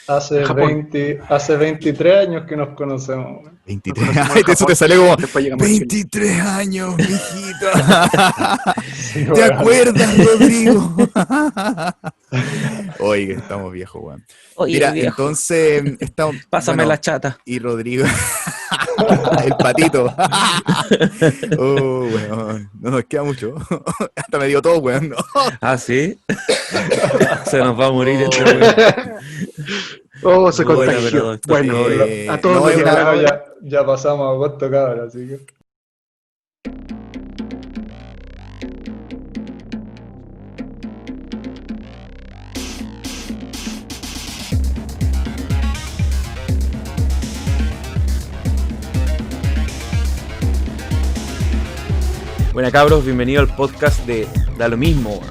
Hace 23 años que nos conocemos. 23 años, eso te salió como 23 años, mijito. Sí, ¿Te weón. acuerdas, Rodrigo? Oye, estamos viejos, weón. Oye, Mira, viejo, entonces estamos. pásame bueno, la chata. Y Rodrigo, el patito. Oh, weón. No nos queda mucho. Hasta me dio todo, weón. ¿Ah, sí? Se nos va a morir este weón. Oh, se Bueno, contagió. pero doctor, Bueno, a todos no, nos es llega una- la Bueno, hora. ya pasamos a agosto, cabrón, así que. Bueno, cabros, bienvenido al podcast de Da Lo Mismo.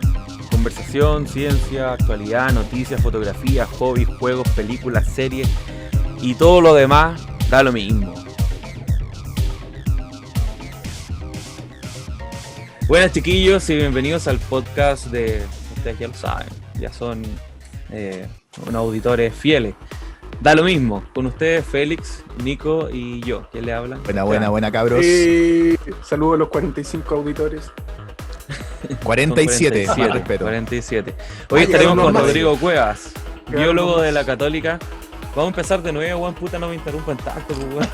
Conversación, ciencia, actualidad, noticias, fotografía, hobbies, juegos, películas, series y todo lo demás da lo mismo. Buenas, chiquillos, y bienvenidos al podcast de... Ustedes ya lo saben, ya son unos auditores fieles. Da lo mismo, con ustedes Félix, Nico y yo. ¿Quién le habla? Buena, cabros. Saludos a los 45 auditores. 47, más respeto. 47. Hoy estaremos llegaron con los Rodrigo Cuevas, Llegaron biólogo los de la Católica. Vamos a empezar de nuevo, weón, puta, no me interrumpan tanto, weón.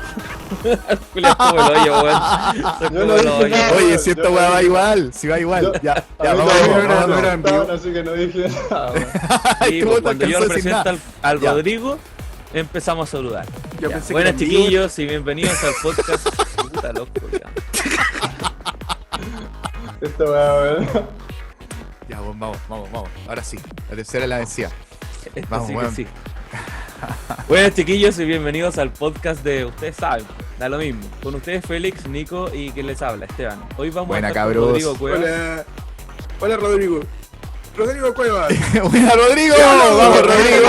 Julián, como el hoyo, weón. Son Yo como no el dije hoyo. nada. Oye, si esta weá va igual, si va igual. Yo- Ya, A mí vamos, todavía vamos, no vamos. estaban, así que no dije nada. weón. Sí, Este pues, weón no cuando yo alcanzó a decir presento nada. al Ya. Rodrigo, empezamos a saludar. Yo Ya. pensé que Buenas, eran chiquillos, y bienvenidos al podcast. Puta loco, ya. Esto weón. Ya, vamos. Ahora sí, la tercera es la vencida. Esto Vamos, sí que weón. sí. Buenas, chiquillos, y bienvenidos al podcast de Ustedes Saben, da lo mismo. Con ustedes Félix, Nico y quien les habla, Esteban. Hoy vamos Buena, a estar con cabros. Rodrigo Cuevas. Hola. Hola, Rodrigo. Rodrigo Cuevas. ¡Buena, Rodrigo! ¡Vamos, Rodrigo!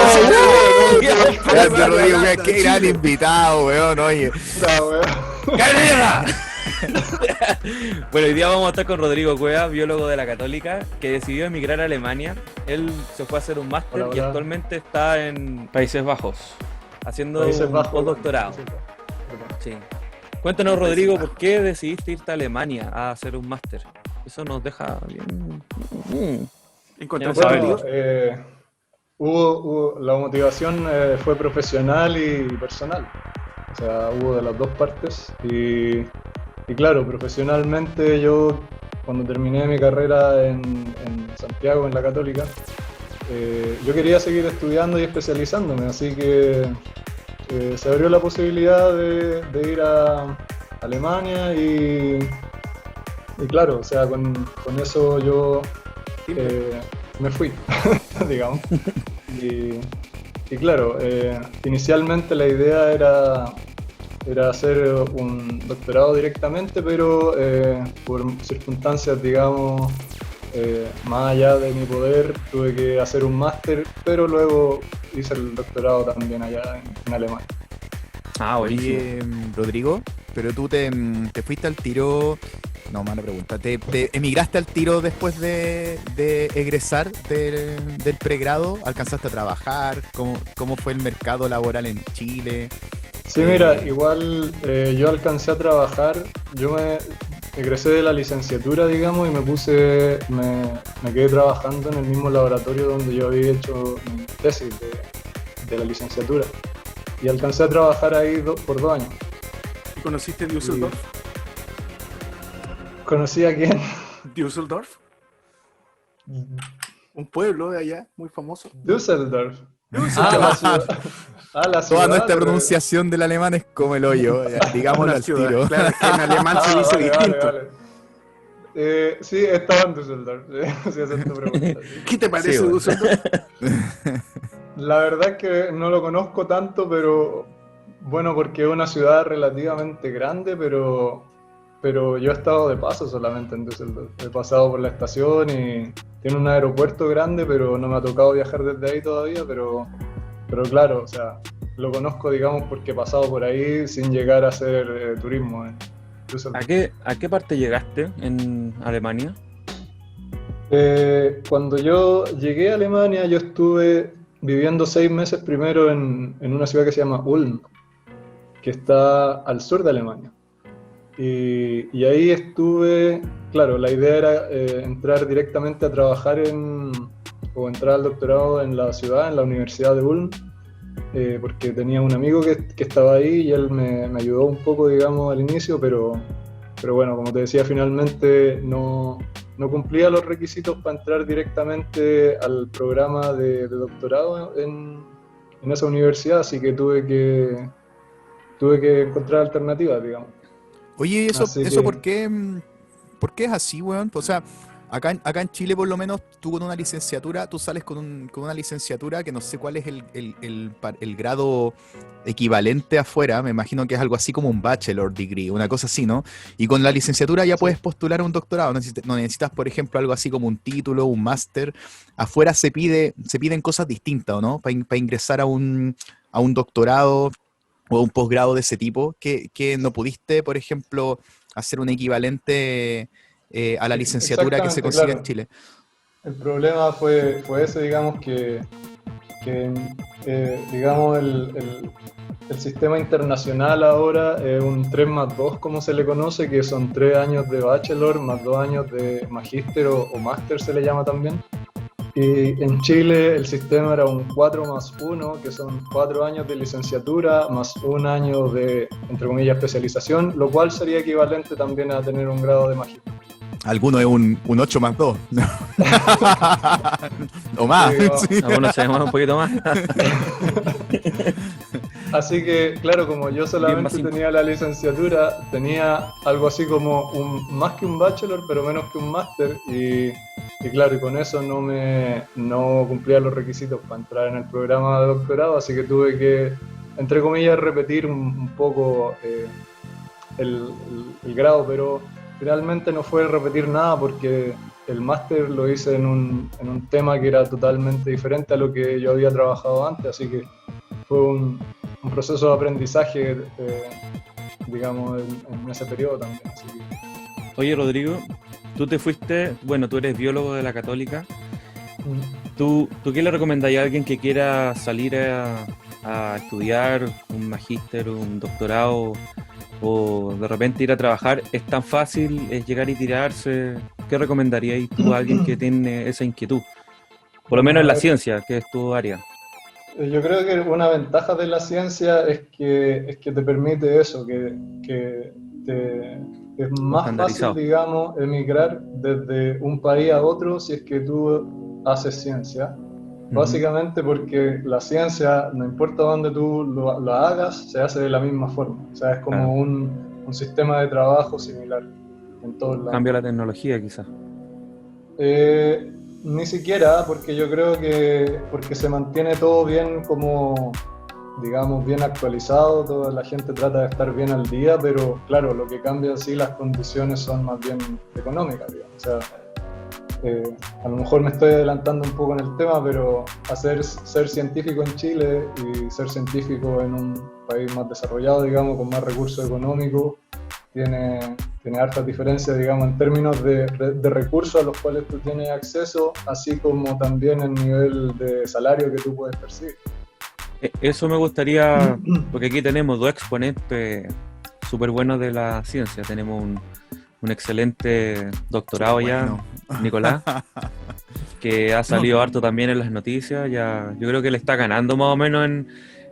Gracias, Rodrigo, weón, qué gran invitado, weón, oye. No, weón. ¡Carrera! Bueno, hoy día vamos a estar con Rodrigo Cuevas, biólogo de la Católica, que decidió emigrar a Alemania. Él se fue a hacer un máster Hola, y hola. actualmente está en Países Bajos, haciendo Países un Bajos, postdoctorado. Países Bajos. Sí. Cuéntanos, Rodrigo, ¿por qué decidiste irte a Alemania a hacer un máster? Eso nos deja bien. ¿Encontraste Ya, a Bueno, Rodrigo? la motivación fue profesional y personal. O sea, hubo de las dos partes. Y claro, profesionalmente yo, cuando terminé mi carrera en Santiago, en la Católica, yo quería seguir estudiando y especializándome, así que se abrió la posibilidad de ir a Alemania y claro, o sea, con eso yo me fui, digamos. Y claro, inicialmente la idea era hacer un doctorado directamente, pero por circunstancias, digamos, más allá de mi poder, tuve que hacer un máster, pero luego hice el doctorado también allá en Alemania. Ah, buenísimo. Oye, Rodrigo, pero tú te fuiste al tiro. No, mala pregunta. ¿Te emigraste al tiro después de egresar del pregrado? ¿Alcanzaste a trabajar? ¿Cómo fue el mercado laboral en Chile? Sí, mira, igual yo alcancé a trabajar, yo me egresé de la licenciatura, digamos, y me quedé trabajando en el mismo laboratorio donde yo había hecho mi tesis de la licenciatura. Y alcancé a trabajar ahí por 2 años. ¿Y conociste Düsseldorf? ¿Conocí a quién? Düsseldorf. Un pueblo de allá, muy famoso. Düsseldorf. Ah, La ciudad. La Toda ciudad, nuestra pero- pronunciación del alemán es como el hoyo, digámoslo Una al ciudad. tiro. Claro, es que en alemán se dice distinto. Sí, estaba en Düsseldorf. Sí, esa es tu pregunta. Sí. ¿Qué te parece Sí, bueno. Düsseldorf? La verdad es que no lo conozco tanto, pero bueno, porque es una ciudad relativamente grande, pero yo he estado de paso solamente en Düsseldorf. He pasado por la estación y tiene un aeropuerto grande, pero no me ha tocado viajar desde ahí todavía, pero claro, o sea, lo conozco, digamos, porque he pasado por ahí sin llegar a hacer turismo en Düsseldorf. ¿A qué parte llegaste en Alemania? Cuando yo llegué a Alemania, yo estuve viviendo 6 meses primero en una ciudad que se llama Ulm, que está al sur de Alemania. Y ahí estuve, claro, la idea era entrar directamente a trabajar o entrar al doctorado en la ciudad, en la Universidad de Ulm, porque tenía un amigo que estaba ahí y él me ayudó un poco, digamos, al inicio, pero bueno, como te decía, finalmente no cumplía los requisitos para entrar directamente al programa de doctorado en esa universidad, así que tuve que encontrar alternativas, digamos. Oye, ¿eso Así por qué es así, weón? O sea, acá en Chile, por lo menos, tú con una licenciatura, tú sales con una licenciatura que no sé cuál es el grado equivalente afuera, me imagino que es algo así como un bachelor degree, una cosa así, ¿no? Y con la licenciatura ya puedes postular a un doctorado, no necesitas, por ejemplo, algo así como un título, un máster. Afuera se piden cosas distintas, ¿no? Para ingresar a un doctorado o un posgrado de ese tipo, que no pudiste, por ejemplo, hacer un equivalente a la licenciatura que se Exactamente, consigue claro. en Chile. El problema fue ese, digamos, que digamos, el sistema internacional ahora es un 3+2, como se le conoce, que son 3 años de bachelor más 2 años de magíster o máster se le llama también. Y en Chile el sistema era un 4+1, que son 4 años de licenciatura más 1 año de, entre comillas, especialización, lo cual sería equivalente también a tener un grado de magíster. Alguno es un 8+2. O más. Sí. Algunos sabemos un poquito más. Así que, claro, como yo solamente 10+5. tenía la licenciatura, tenía algo así como más que un bachelor, pero menos que un máster, y claro, y con eso no cumplía los requisitos para entrar en el programa de doctorado, así que tuve que, entre comillas, repetir un poco el grado, pero finalmente no fue repetir nada porque el máster lo hice en un tema que era totalmente diferente a lo que yo había trabajado antes, así que fue un proceso de aprendizaje, digamos, en ese periodo también. Así que... Oye, Rodrigo, tú te fuiste, bueno, tú eres biólogo de la Católica. ¿Tú qué le recomendarías a alguien que quiera salir a estudiar un magíster, un doctorado, o de repente ir a trabajar? ¿Es tan fácil llegar y tirarse? ¿Qué recomendarías tú a alguien que tiene esa inquietud? Por lo menos en la ciencia, que es tu área. Yo creo que una ventaja de la ciencia es que te permite eso, que es más fácil, digamos, emigrar desde un país a otro si es que tú haces ciencia. Básicamente porque la ciencia, no importa dónde tú la hagas, se hace de la misma forma. O sea, es como un sistema de trabajo similar en todos lados. Cambia la tecnología, quizás. Ni siquiera, porque yo creo que porque se mantiene todo bien, como, digamos, bien actualizado, toda la gente trata de estar bien al día, pero claro, lo que cambia sí, las condiciones son más bien económicas, digamos. O sea, a lo mejor me estoy adelantando un poco en el tema, pero ser científico en Chile y ser científico en un país más desarrollado, digamos, con más recursos económicos, tiene hartas diferencias, digamos, en términos de recursos a los cuales tú tienes acceso, así como también en nivel de salario que tú puedes percibir. Eso me gustaría, porque aquí tenemos dos exponentes súper buenos de la ciencia. Tenemos un excelente doctorado ya, Nicolás, que ha salido harto también en las noticias. Ya, yo creo que le está ganando más o menos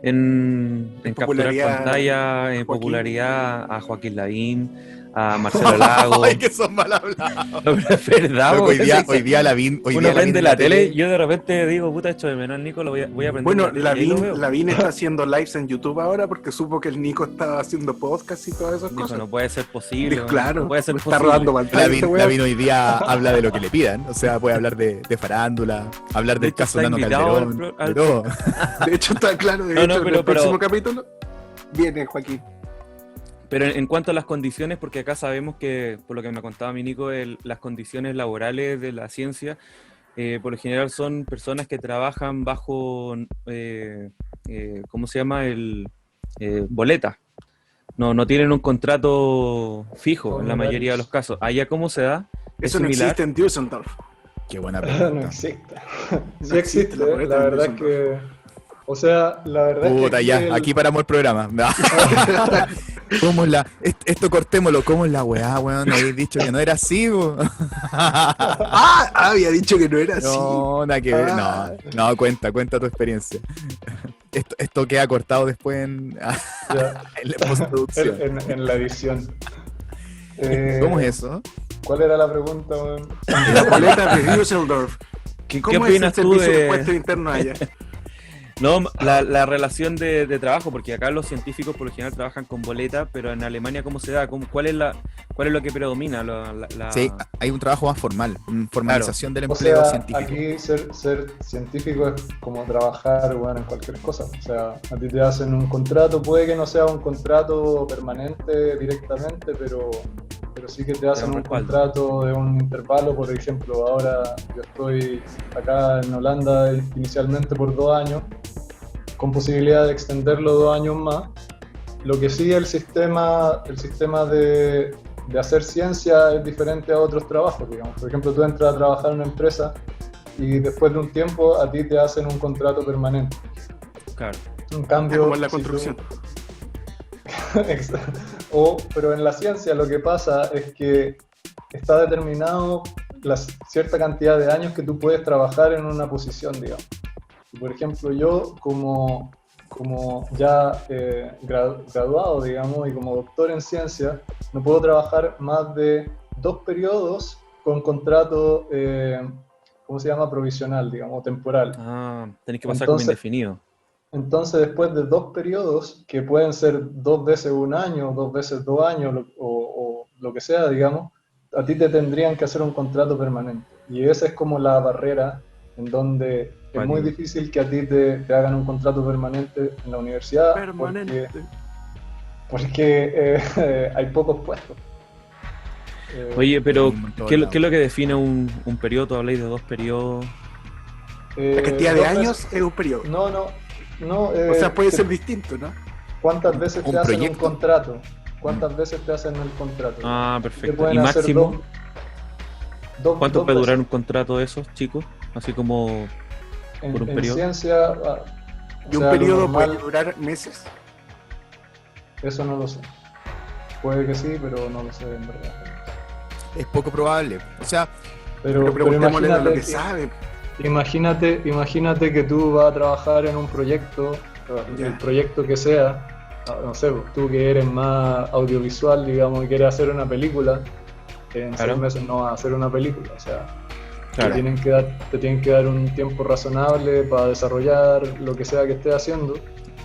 en capturar pantalla, en popularidad a Joaquín Lavín, a Marcelo Lago. Ay, que son mal hablados. No, pero es verdad. Loco, hoy día Lavín. Uno prende la tele, yo de repente digo, puta, esto de menos Nico, voy a aprender. Bueno, Lavín está haciendo lives en YouTube ahora porque supo que el Nico estaba haciendo podcast y todas esas Dijo, cosas. no puede ser posible. Dijo, claro, no puede ser está posible. rodando pantalla. Lavín hoy día habla de lo que le pidan. O sea, puede hablar de farándula, hablar del caso Nano Calderón. De todo. De hecho, está claro. En el próximo capítulo viene Joaquín. Pero en cuanto a las condiciones, porque acá sabemos que, por lo que me contaba mi Nico, las condiciones laborales de la ciencia, por lo general son personas que trabajan bajo, ¿cómo se llama? Boleta. No tienen un contrato fijo en la mayoría de los casos. ¿Allá cómo se da? Eso no existe en Düsseldorf. Qué buena No pregunta. existe. No Sí existe, la boleta la de verdad es Wilson que... O sea, la verdad Puta, es que ya, aquí paramos el programa. No. ¿Cómo es la? Esto cortémoslo. ¿Cómo es la weá, weón? ¿No habéis dicho que no era así, po? había dicho que no era así. No, nada que ver. Ah. No, cuenta tu experiencia. Esto queda cortado después en ya, la postproducción. en la edición. ¿Cómo es eso? ¿Cuál era la pregunta, weón? La boleta de Düsseldorf. ¿Qué ¿Cómo es el opinas tú servicio de de...? impuestos internos allá? No, la relación de trabajo, porque acá los científicos por lo general trabajan con boleta, pero en Alemania, ¿cómo se da? ¿Cuál es lo que predomina? Sí, hay un trabajo más formal, formalización del O empleo sea, científico. aquí ser científico es como trabajar, bueno, en cualquier cosa. O sea, a ti te hacen un contrato, puede que no sea un contrato permanente directamente, pero sí que te hacen un un respaldo. contrato de un intervalo. Por ejemplo, ahora yo estoy acá en Holanda inicialmente por 2 años, con posibilidad de extenderlo 2 años más. Lo que sí, el sistema de hacer ciencia es diferente a otros trabajos, digamos. Por ejemplo, tú entras a trabajar en una empresa y después de un tiempo a ti te hacen un contrato permanente. Claro. En cambio, Como en la si tú- construcción. Pero en la ciencia lo que pasa es que está determinado cierta cantidad de años que tú puedes trabajar en una posición, digamos. Y por ejemplo, yo como ya graduado, digamos, y como doctor en ciencia, no puedo trabajar más de 2 periodos con contrato, ¿cómo se llama? Provisional, digamos, o temporal. Tenés que pasar como Entonces- indefinido. Entonces, después de 2 periodos, que pueden ser 2 veces 1 año, 2 veces 2 años, o lo que sea, digamos, a ti te tendrían que hacer un contrato permanente. Y esa es como la barrera en donde es muy difícil que a ti te hagan un contrato permanente en la universidad, Permanente. porque hay pocos puestos. Oye, pero en todos ¿qué es lados. lo que define un periodo? Habláis de 2 periodos. La cantidad de 2 años veces- es un periodo. No, O sea, puede ser distinto, ¿no? ¿Cuántas veces un te hacen proyecto. un contrato? ¿Cuántas veces te hacen el contrato? Te Perfecto. pueden ¿Y hacer máximo? ¿Cuánto dos puede durar un veces. contrato de esos, chicos? Así como por un En periodo. ciencia, Y o un sea, lo periodo normal, puede durar meses. eso no lo sé. Puede que sí, pero no lo sé en verdad. Es poco probable. O sea, Pero preguntémosle a lo que imagínate, sabe. imagínate que tú vas a trabajar en un proyecto, Ya. el proyecto que sea, no sé, pues, tú que eres más audiovisual, digamos, y quieres hacer una película, en Claro. 6 meses no vas a hacer una película, o sea, Claro. te tienen que dar un tiempo razonable para desarrollar lo que sea que estés haciendo.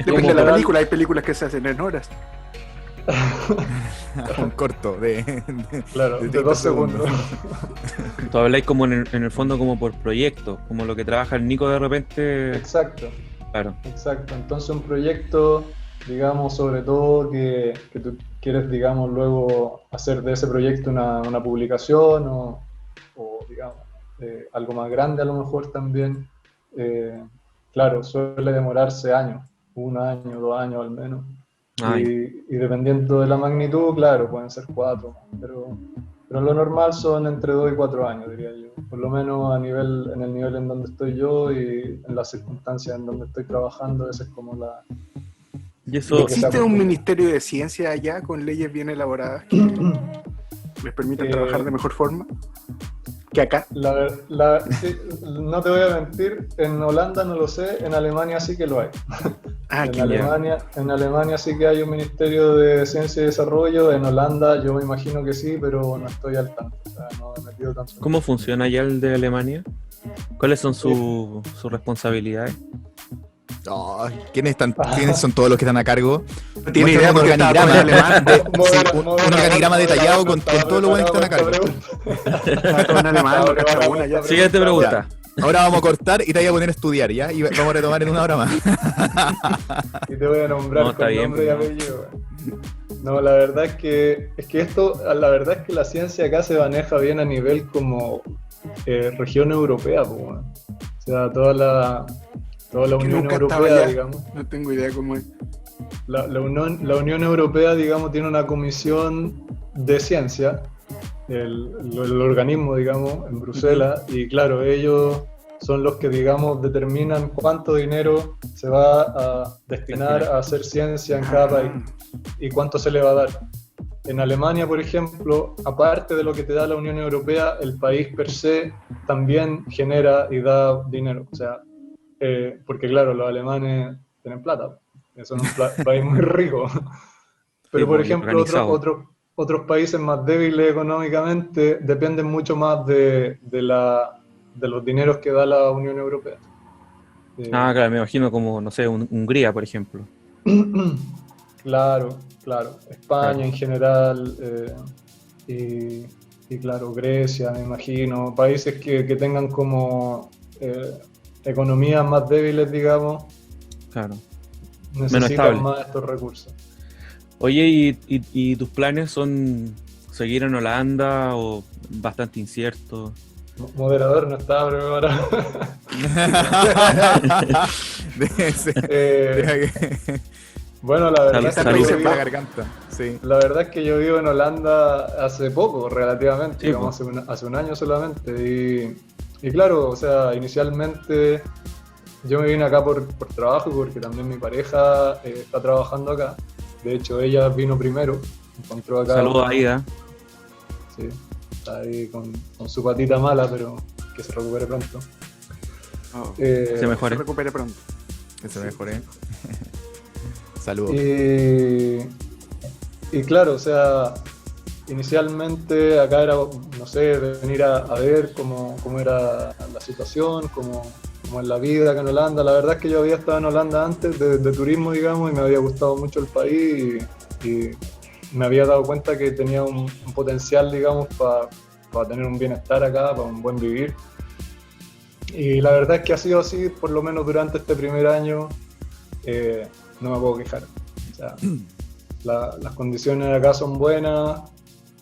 Depende de la Como- película. Hay películas que se hacen en horas. un corto de Claro, de de 30 2 segundos. Tú habláis como en el fondo como por proyecto, como lo que trabaja el Nico de repente. Exacto. Claro. Exacto, entonces un proyecto, digamos, sobre todo que tú quieres, digamos, luego hacer de ese proyecto una publicación o, digamos, algo más grande a lo mejor también, claro, suele demorarse años, 1 año, 2 años al menos, y dependiendo de la magnitud, claro, pueden ser 4, pero lo normal son entre 2 y 4 años, diría yo, por lo menos en el nivel en donde estoy yo y en las circunstancias en donde estoy trabajando, esa es como la... Y eso, ¿Existe un ministerio de ciencia allá con leyes bien elaboradas que les permitan trabajar de mejor forma que acá? Sí, no te voy a mentir, en Holanda no lo sé, en Alemania sí que lo hay. En Alemania sí que hay un ministerio de ciencia y desarrollo, en Holanda yo me imagino que sí, pero no estoy al tanto, o sea, no me he metido tanto. ¿cómo funciona ya el de Alemania? ¿Cuáles son sus responsabilidades? ¿quiénes son todos los que están a cargo? No tiene idea Muéstrame porque un estaba con organigrama, alemán. un organigrama detallado con todos los buenos que están a cargo. Está todo en alemán, no cacha una ya. Siguiente pregunta. Ahora vamos a cortar y te voy a poner a estudiar, ¿ya? Y vamos a retomar en 1 hora más. Y te voy a nombrar No, está con bien, nombre y pues, apellido. No, la verdad es que la verdad es que la ciencia acá se maneja bien a nivel como región europea, pues, bueno. O sea, toda la Que Unión nunca estaba Europea, allá. digamos. No tengo idea cómo es. La Unión Europea, digamos, tiene una comisión de ciencia el organismo, digamos, en Bruselas, y claro, ellos son los que, digamos, determinan cuánto dinero se va a destinar a hacer ciencia en cada país y cuánto se le va a dar. En Alemania, por ejemplo, aparte de lo que te da la Unión Europea, el país per se también genera y da dinero. O sea, porque claro, los alemanes tienen plata, son un país muy rico. Pero por ejemplo, otros países más débiles económicamente dependen mucho más de los dineros que da la Unión Europea. Claro, me imagino como, no sé, Hungría, por ejemplo. Claro. España en general, y claro, Grecia, me imagino. Países que tengan como economías más débiles, digamos, claro, necesitan más estos recursos. Oye, ¿y tus planes son seguir en Holanda o bastante inciertos? Moderador, no estaba preparado. Bueno, la verdad, la verdad es que yo vivo en Holanda hace poco, relativamente, sí, digamos, hace un año solamente. Y claro, o sea, inicialmente yo me vine acá por trabajo, porque también mi pareja está trabajando acá. De hecho, ella vino primero, encontró acá. Saludos a Aida. Sí, está ahí con su patita mala, pero que se recupere pronto. Se mejore. Se recupere pronto. Que se mejore. Saludos. Y claro, o sea, inicialmente acá era, no sé, venir a ver cómo era la situación, cómo es la vida acá en Holanda. La verdad es que yo había estado en Holanda antes de turismo, digamos, y me había gustado mucho el país y me había dado cuenta que tenía un potencial, digamos, para tener un bienestar acá, para un buen vivir. Y la verdad es que ha sido así, por lo menos durante este primer año. No me puedo quejar. O sea, las condiciones acá son buenas,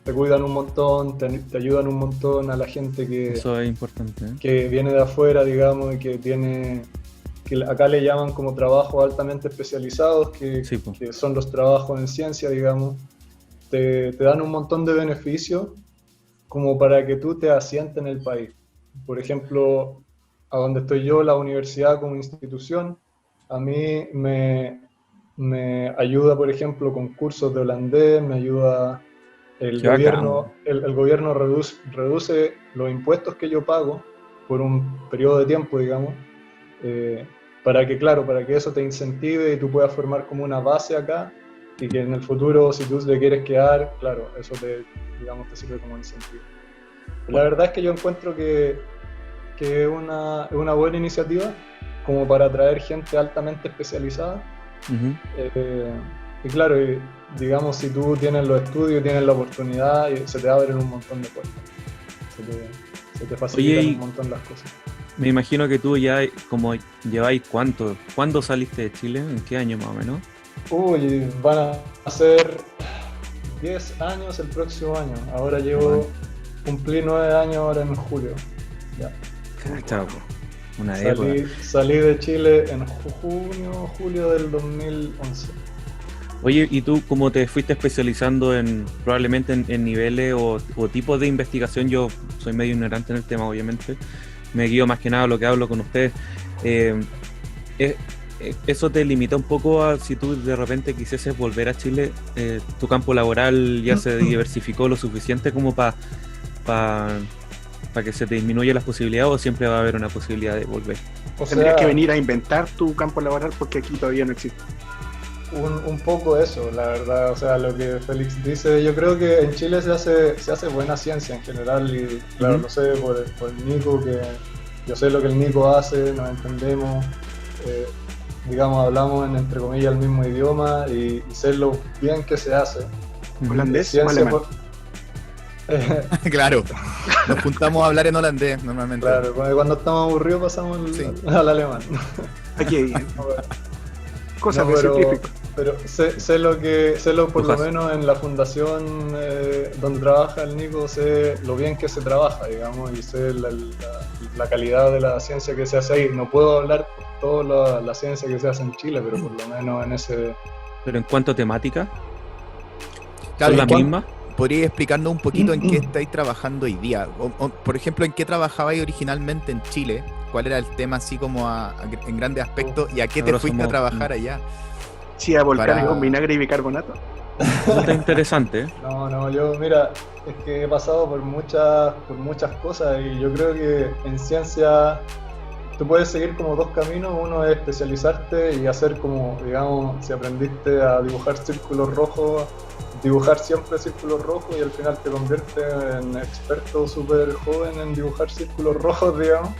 te cuidan un montón, te ayudan un montón a la gente que, eso es importante, que viene de afuera, digamos, y que acá le llaman como trabajos altamente especializados, que son los trabajos en ciencia, digamos. Te dan un montón de beneficios como para que tú te asientes en el país. Por ejemplo, a donde estoy yo, la universidad como institución, a mí me ayuda, por ejemplo, con cursos de holandés, me ayuda el gobierno reduce los impuestos que yo pago por un periodo de tiempo, digamos, para que eso te incentive y tú puedas formar como una base acá y que en el futuro, si tú te quieres quedar, claro, eso te sirve como incentivo. La verdad es que yo encuentro que es una buena iniciativa como para atraer gente altamente especializada. Y claro, digamos, si tú tienes los estudios, tienes la oportunidad, se te abren un montón de puertas. Se te facilitan un montón las cosas. Me imagino que tú ya, como lleváis ¿cuándo saliste de Chile? ¿En qué año más o menos? Uy, van a ser 10 años el próximo año. Ahora cumplí 9 años ahora en julio. Ya. Chao. Una época. Salí de Chile en julio del 2011. Oye, ¿y tú cómo te fuiste especializando probablemente en niveles o tipos de investigación? Yo soy medio ignorante en el tema, obviamente. Me guío más que nada a lo que hablo con ustedes. ¿Eso te limita un poco a si tú de repente quisieses volver a Chile? ¿Tu campo laboral ya se diversificó lo suficiente como para que se te disminuya las posibilidades o siempre va a haber una posibilidad de volver? Tendrías que venir a inventar tu campo laboral porque aquí todavía no existe. Un poco eso, la verdad, o sea, lo que Félix dice, yo creo que en Chile se hace buena ciencia en general y claro, lo sé por el Nico, que yo sé lo que el Nico hace, nos entendemos, digamos, hablamos entre comillas el mismo idioma y sé lo bien que se hace. ¿Holandés o alemán? Claro, nos juntamos a hablar en holandés normalmente. Claro, cuando estamos aburridos pasamos al alemán. Aquí bien. Cosas de científico. Pero sé por lo menos en la fundación donde trabaja el Nico, sé lo bien que se trabaja, digamos, y sé la calidad de la ciencia que se hace ahí. No puedo hablar por toda la ciencia que se hace en Chile, pero por lo menos en ese... ¿Pero en cuanto a temática? Claro, ¿Son las mismas? ¿podrías explicarnos un poquito en qué estáis trabajando hoy día? Por ejemplo, ¿en qué trabajabais originalmente en Chile? ¿Cuál era el tema así como en grandes aspectos? ¿Y a qué te Grosso fuiste a modo. trabajar allá? Sí, a volcanes Para- con vinagre y bicarbonato. Eso está interesante, ¿eh? No, yo, mira, es que he pasado por muchas cosas y yo creo que en ciencia tú puedes seguir como dos caminos. Uno es especializarte y hacer como, digamos, si aprendiste a dibujar círculos rojos, dibujar siempre círculos rojos y al final te conviertes en experto súper joven en dibujar círculos rojos, digamos.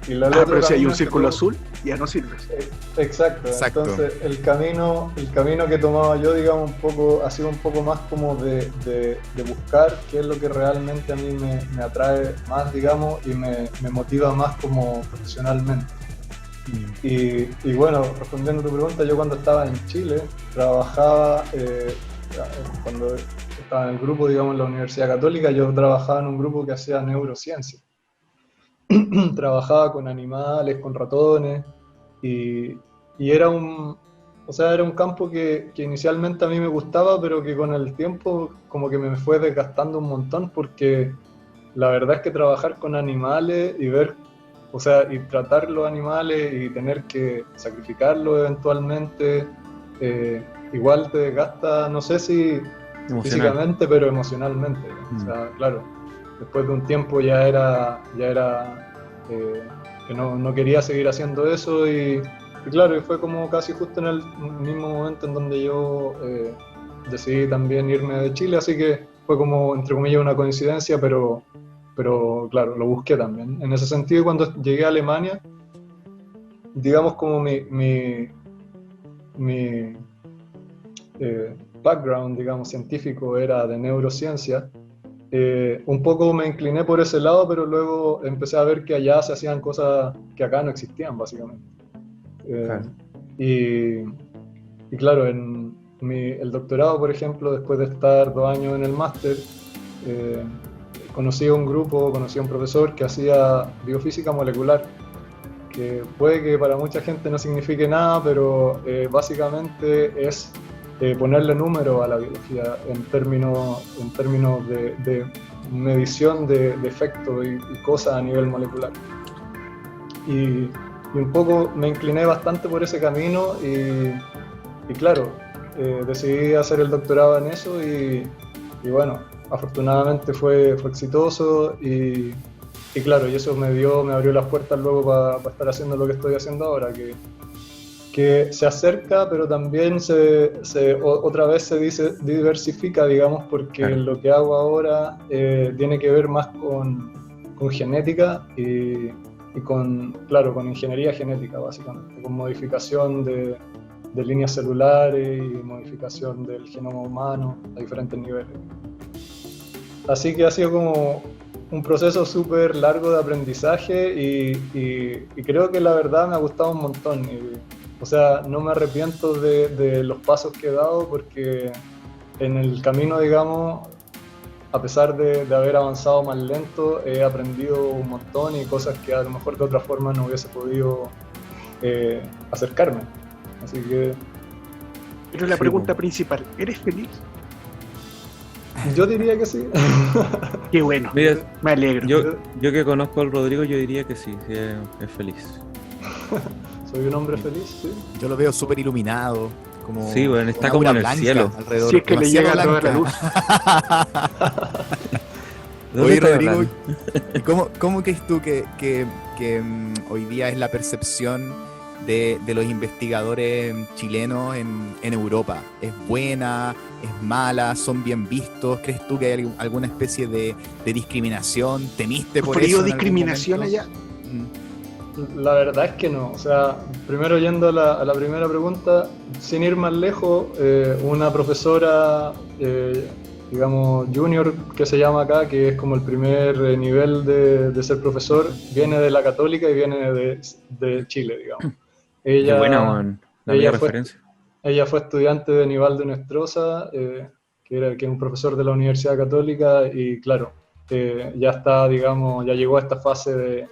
Y el otro Pero si hay camino un es que círculo tú- azul, ya no sirves. Exacto. Entonces el camino que tomaba yo, digamos, ha sido un poco más como de buscar qué es lo que realmente a mí me atrae más, digamos, y me motiva más como profesionalmente. Y bueno, respondiendo a tu pregunta, yo cuando estaba en Chile, trabajaba, cuando estaba en el grupo, digamos, en la Universidad Católica, yo trabajaba en un grupo que hacía neurociencia. Trabajaba con animales, con ratones, y, y era era un campo que inicialmente a mí me gustaba, pero que con el tiempo como que me fue desgastando un montón, porque la verdad es que trabajar con animales y ver, y tratar los animales y tener que sacrificarlos eventualmente, igual te desgasta, no sé si Emocional. físicamente, pero emocionalmente. O sea, claro, después de un tiempo ya era que no quería seguir haciendo eso y claro, y fue como casi justo en el mismo momento en donde yo decidí también irme de Chile, así que fue como, entre comillas, una coincidencia, pero claro, lo busqué también. En ese sentido, cuando llegué a Alemania, digamos como mi background, digamos, científico era de neurociencia. Un poco me incliné por ese lado, pero luego empecé a ver que allá se hacían cosas que acá no existían, básicamente. Claro. Y claro, el doctorado, por ejemplo, después de estar 2 años en el máster, conocí a un profesor que hacía biofísica molecular, que puede que para mucha gente no signifique nada, pero básicamente es ponerle número a la biología en términos de medición de efectos y cosas a nivel molecular. Y un poco me incliné bastante por ese camino y claro, decidí hacer el doctorado en eso y bueno, afortunadamente fue exitoso y claro, y eso me abrió las puertas luego para estar haciendo lo que estoy haciendo ahora, que se acerca, pero también otra vez se diversifica, digamos, porque Claro. lo que hago ahora tiene que ver más con genética y con ingeniería genética, básicamente, con modificación de líneas celulares y modificación del genoma humano a diferentes niveles. Así que ha sido como un proceso súper largo de aprendizaje y creo que la verdad me ha gustado un montón. O sea, no me arrepiento de los pasos que he dado porque en el camino, digamos, a pesar de haber avanzado más lento, he aprendido un montón y cosas que a lo mejor de otra forma no hubiese podido acercarme. Así que Pero la pregunta principal, ¿eres feliz? yo diría que sí. Qué bueno, Mira, me alegro. yo que conozco al Rodrigo, yo diría que sí, es feliz. Soy un hombre feliz, sí. Yo lo veo súper iluminado. Como Sí, bueno, está una como aura en el blanca cielo. alrededor, Si es que le demasiado llega toda la blanca. ¿De dónde Oye, estás Rodrigo, hablando? ¿cómo crees tú que hoy día es la percepción de los investigadores chilenos en Europa? ¿Es buena? ¿Es mala? ¿Son bien vistos? ¿Crees tú que hay alguna especie de discriminación? ¿Temiste por ¿Sufrido eso en algún discriminación momento? allá? La verdad es que no. O sea, primero yendo a la primera pregunta, sin ir más lejos, una profesora, digamos, junior, que se llama acá, que es como el primer nivel de ser profesor, viene de la Católica y viene de Chile, digamos. Qué buena, man. La ella mía fue, referencia. ella fue estudiante de Nivaldo Nostroza, que es un profesor de la Universidad Católica, y claro, ya está, digamos, ya llegó a esta fase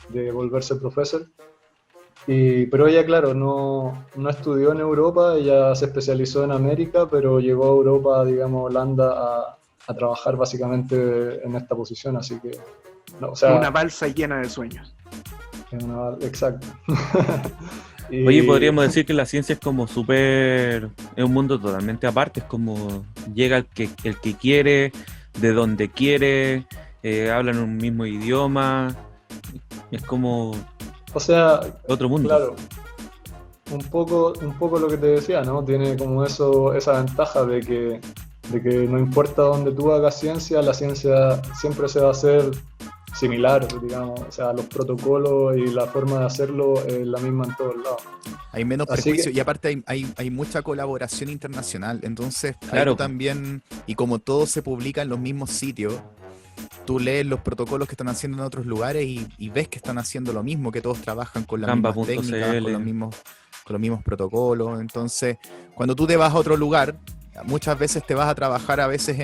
de volverse profesor. Pero ella, claro, no estudió en Europa, ella se especializó en América, pero llegó a Europa, digamos, Holanda, a trabajar básicamente en esta posición, así que, no, o sea, Una balsa llena de sueños. exacto. Oye, podríamos decir que la ciencia es como es un mundo totalmente aparte, es como llega el que quiere, de donde quiere, hablan un mismo idioma, es como O sea, otro mundo. claro, un poco lo que te decía, ¿no? Tiene como esa ventaja de que no importa dónde tú hagas ciencia, la ciencia siempre se va a hacer similar, digamos, o sea, los protocolos y la forma de hacerlo es la misma en todos lados. Hay menos Así prejuicio que- y aparte hay mucha colaboración internacional, entonces ahí Claro. tú también, y como todo se publica en los mismos sitios, tú lees los protocolos que están haciendo en otros lugares y ves que están haciendo lo mismo, que todos trabajan con las mismas Canva.cl. técnicas, con los mismos protocolos. Entonces, cuando tú te vas a otro lugar, muchas veces te vas a trabajar a veces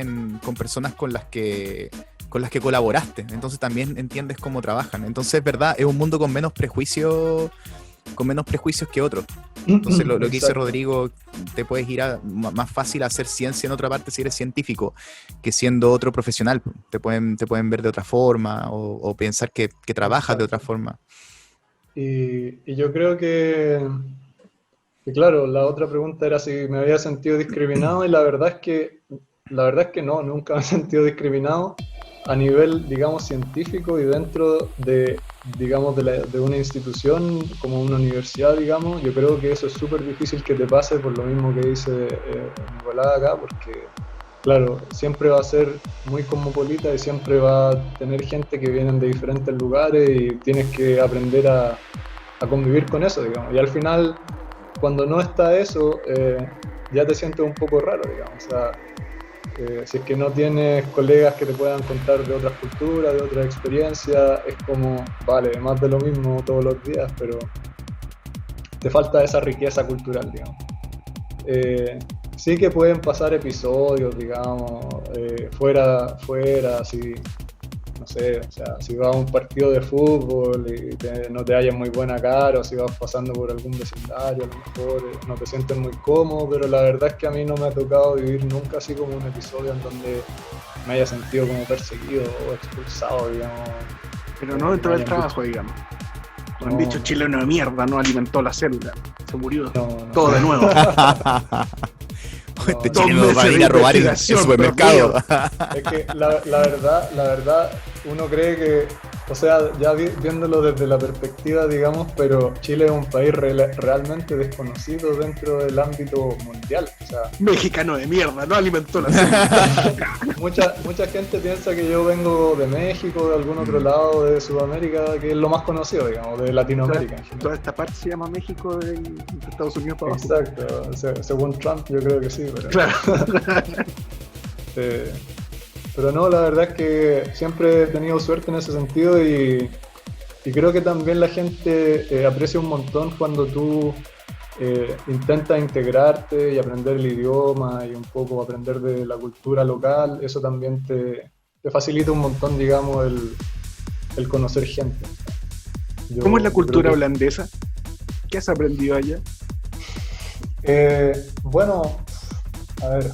con personas con las que colaboraste, entonces también entiendes cómo trabajan. Entonces, es verdad, es un mundo con menos prejuicios que otros. Entonces, lo que dice Exacto. Rodrigo, te puedes ir más fácil a hacer ciencia en otra parte si eres científico que siendo otro profesional. Te pueden ver de otra forma o pensar que trabajas de otra forma. Y yo creo que claro, la otra pregunta era si me había sentido discriminado y la verdad es que no, nunca me he sentido discriminado a nivel, digamos, científico y dentro de, digamos, de una institución como una universidad, digamos. Yo creo que eso es súper difícil que te pase por lo mismo que dice Nicolás acá, porque claro, siempre va a ser muy cosmopolita y siempre va a tener gente que vienen de diferentes lugares y tienes que aprender a convivir con eso, digamos. Y al final, cuando no está eso, ya te sientes un poco raro, digamos. O sea, si es que no tienes colegas que te puedan contar de otras culturas, de otras experiencias, es como, vale, más de lo mismo todos los días, pero te falta esa riqueza cultural, digamos. Sí que pueden pasar episodios, digamos, fuera, así, no sé, o sea, si vas a un partido de fútbol y no te hallas muy buena cara, o si vas pasando por algún vecindario, a lo mejor no te sientes muy cómodo, pero la verdad es que a mí no me ha tocado vivir nunca así como un episodio en donde me haya sentido como perseguido o expulsado, digamos. Pero no dentro del trabajo, digamos. Han No. dicho chileno de mierda, no alimentó la célula. Se murió. No. Todo de nuevo. Este No, chileno meses va a ir de a robar el investigación, supermercado. Es que la verdad, uno cree que, o sea, ya viéndolo desde la perspectiva, digamos, pero Chile es un país realmente desconocido dentro del ámbito mundial. O sea, Mexicano de mierda, no alimentó la célula. mucha gente piensa que yo vengo de México, de algún otro lado de Sudamérica, que es lo más conocido, digamos, de Latinoamérica en general. Toda esta parte se llama México de Estados Unidos para abajo. Exacto, según Trump yo creo que sí, pero... Claro. Pero no, la verdad es que siempre he tenido suerte en ese sentido y creo que también la gente aprecia un montón cuando tú intentas integrarte y aprender el idioma y un poco aprender de la cultura local. Eso también te facilita un montón, digamos, el conocer gente. ¿Cómo es la Yo cultura creo que- holandesa? ¿Qué has aprendido allá? Bueno, a ver.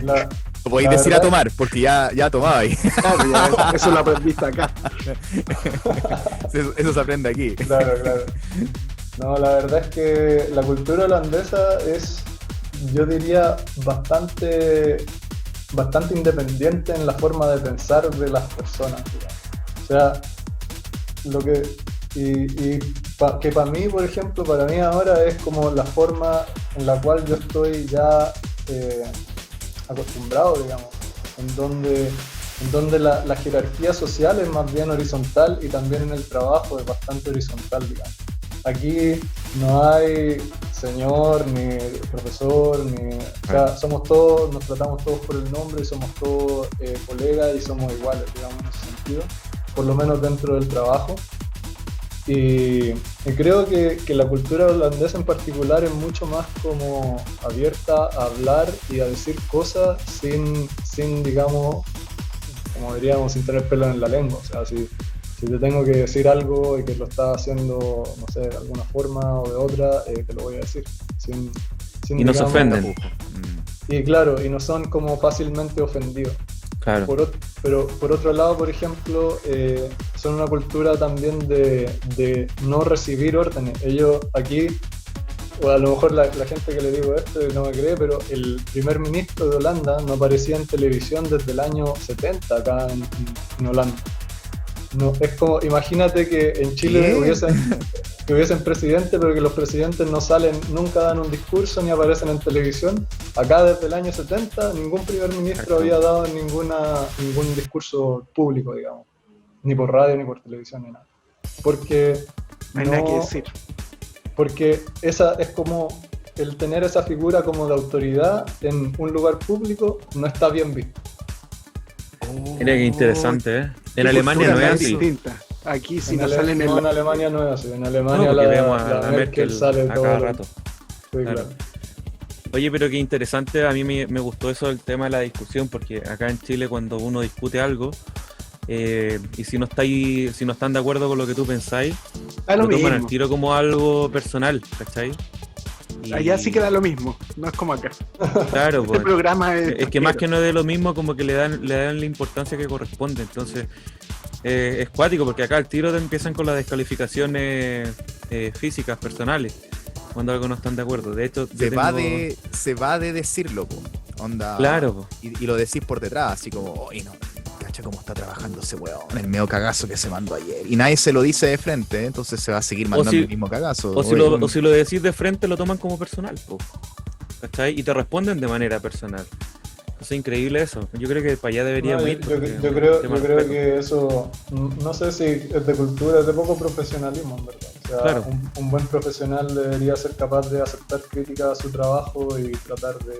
La- Lo podéis La decir a verdad- tomar, porque ya tomaba ahí. Claro, ya, eso lo aprendiste acá. Eso se aprende aquí. Claro. No, la verdad es que la cultura holandesa es, yo diría, bastante independiente en la forma de pensar de las personas, digamos. O sea, lo que que para mí, por ejemplo, para mí ahora es como la forma en la cual yo estoy ya acostumbrado, digamos, en donde la jerarquía social es más bien horizontal y también en el trabajo es bastante horizontal, digamos. Aquí no hay señor, ni profesor, o sea, somos todos, nos tratamos todos por el nombre y somos todos colegas y somos iguales, digamos, en ese sentido, por lo menos dentro del trabajo. Y creo que la cultura holandesa en particular es mucho más como abierta a hablar y a decir cosas sin digamos, como diríamos, sin tener pelo en la lengua. O sea, si te tengo que decir algo y que lo estás haciendo, no sé, de alguna forma o de otra, te lo voy a decir. Y no se ofenden. y claro, y no son como fácilmente ofendidos. Claro. Pero por otro lado, por ejemplo, son una cultura también de no recibir órdenes. Ellos aquí, o a lo mejor la gente que le digo esto no me cree, pero el primer ministro de Holanda no aparecía en televisión desde el año 70 acá en Holanda. No, es como, imagínate que en Chile hubiesen presidente, pero que los presidentes no salen, nunca dan un discurso ni aparecen en televisión. Acá desde el año 70 ningún primer ministro había dado ningún discurso público, digamos, ni por radio, ni por televisión, ni nada. Porque No hay nada que decir. porque esa es como el tener esa figura como de autoridad en un lugar público no está bien visto. Mira qué interesante, ¿eh? En Qué Alemania cultura no es tan así. distinta. Aquí si En no salen en no, en la... Alemania no es así. En No, Alemania porque la vemos a Merkel Merkel sale a todo. cada rato. Sí, Claro. claro. Oye, pero qué interesante, a mí me gustó eso del tema de la discusión, porque acá en Chile cuando uno discute algo, y si no están de acuerdo con lo que tú pensáis, Da lo lo toman al mismo. tiro como algo personal, ¿cachai? Y- Allá sí que da lo mismo, no es como acá. Claro, Este pues. programa Es que más que no de lo mismo, como que le dan la importancia que corresponde. Entonces, es cuático, porque acá al tiro te empiezan con las descalificaciones físicas, personales, cuando algo no están de acuerdo. De hecho, Se va de decirlo, po. Onda. Claro, po. Y lo decís por detrás, así como, oye, no, cacha cómo está trabajando ese weón, el medio cagazo que se mandó ayer. Y nadie se lo dice de frente, ¿eh? Entonces se va a seguir mandando si- el mismo cagazo. O si, Oye, o si lo decís de frente, lo toman como personal, po, ¿cachai? Y te responden de manera personal. Es increíble eso. Yo creo que para allá deberíamos No, ir. porque yo es creo, un tema yo creo respeto. que eso, no sé si es de cultura, es de poco profesionalismo, en verdad. O sea, Claro. un buen profesional debería ser capaz de aceptar críticas a su trabajo y tratar de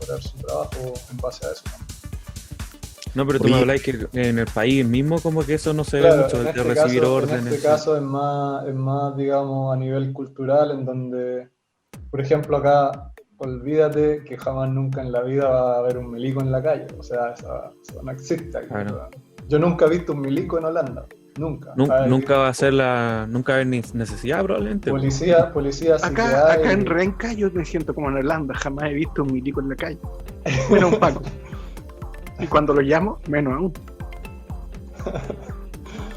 mejorar su trabajo en base a eso. No, pero tú Oye. me habláis que en el país mismo como que eso no se ve Claro, mucho, en de este recibir caso, órdenes. en este caso es más, digamos, a nivel cultural, en donde, por ejemplo, acá, olvídate que jamás nunca en la vida va a haber un milico en la calle. O sea, eso no existe aquí. Claro. O sea, yo nunca he visto un milico en Holanda. Nunca. Hay Nunca va a ser nunca va a haber ni necesidad probablemente. policía sí que Acá hay. en Renca yo me siento como en Holanda, jamás he visto un milico en la calle. Bueno, un Paco. Y cuando lo llamo, menos aún.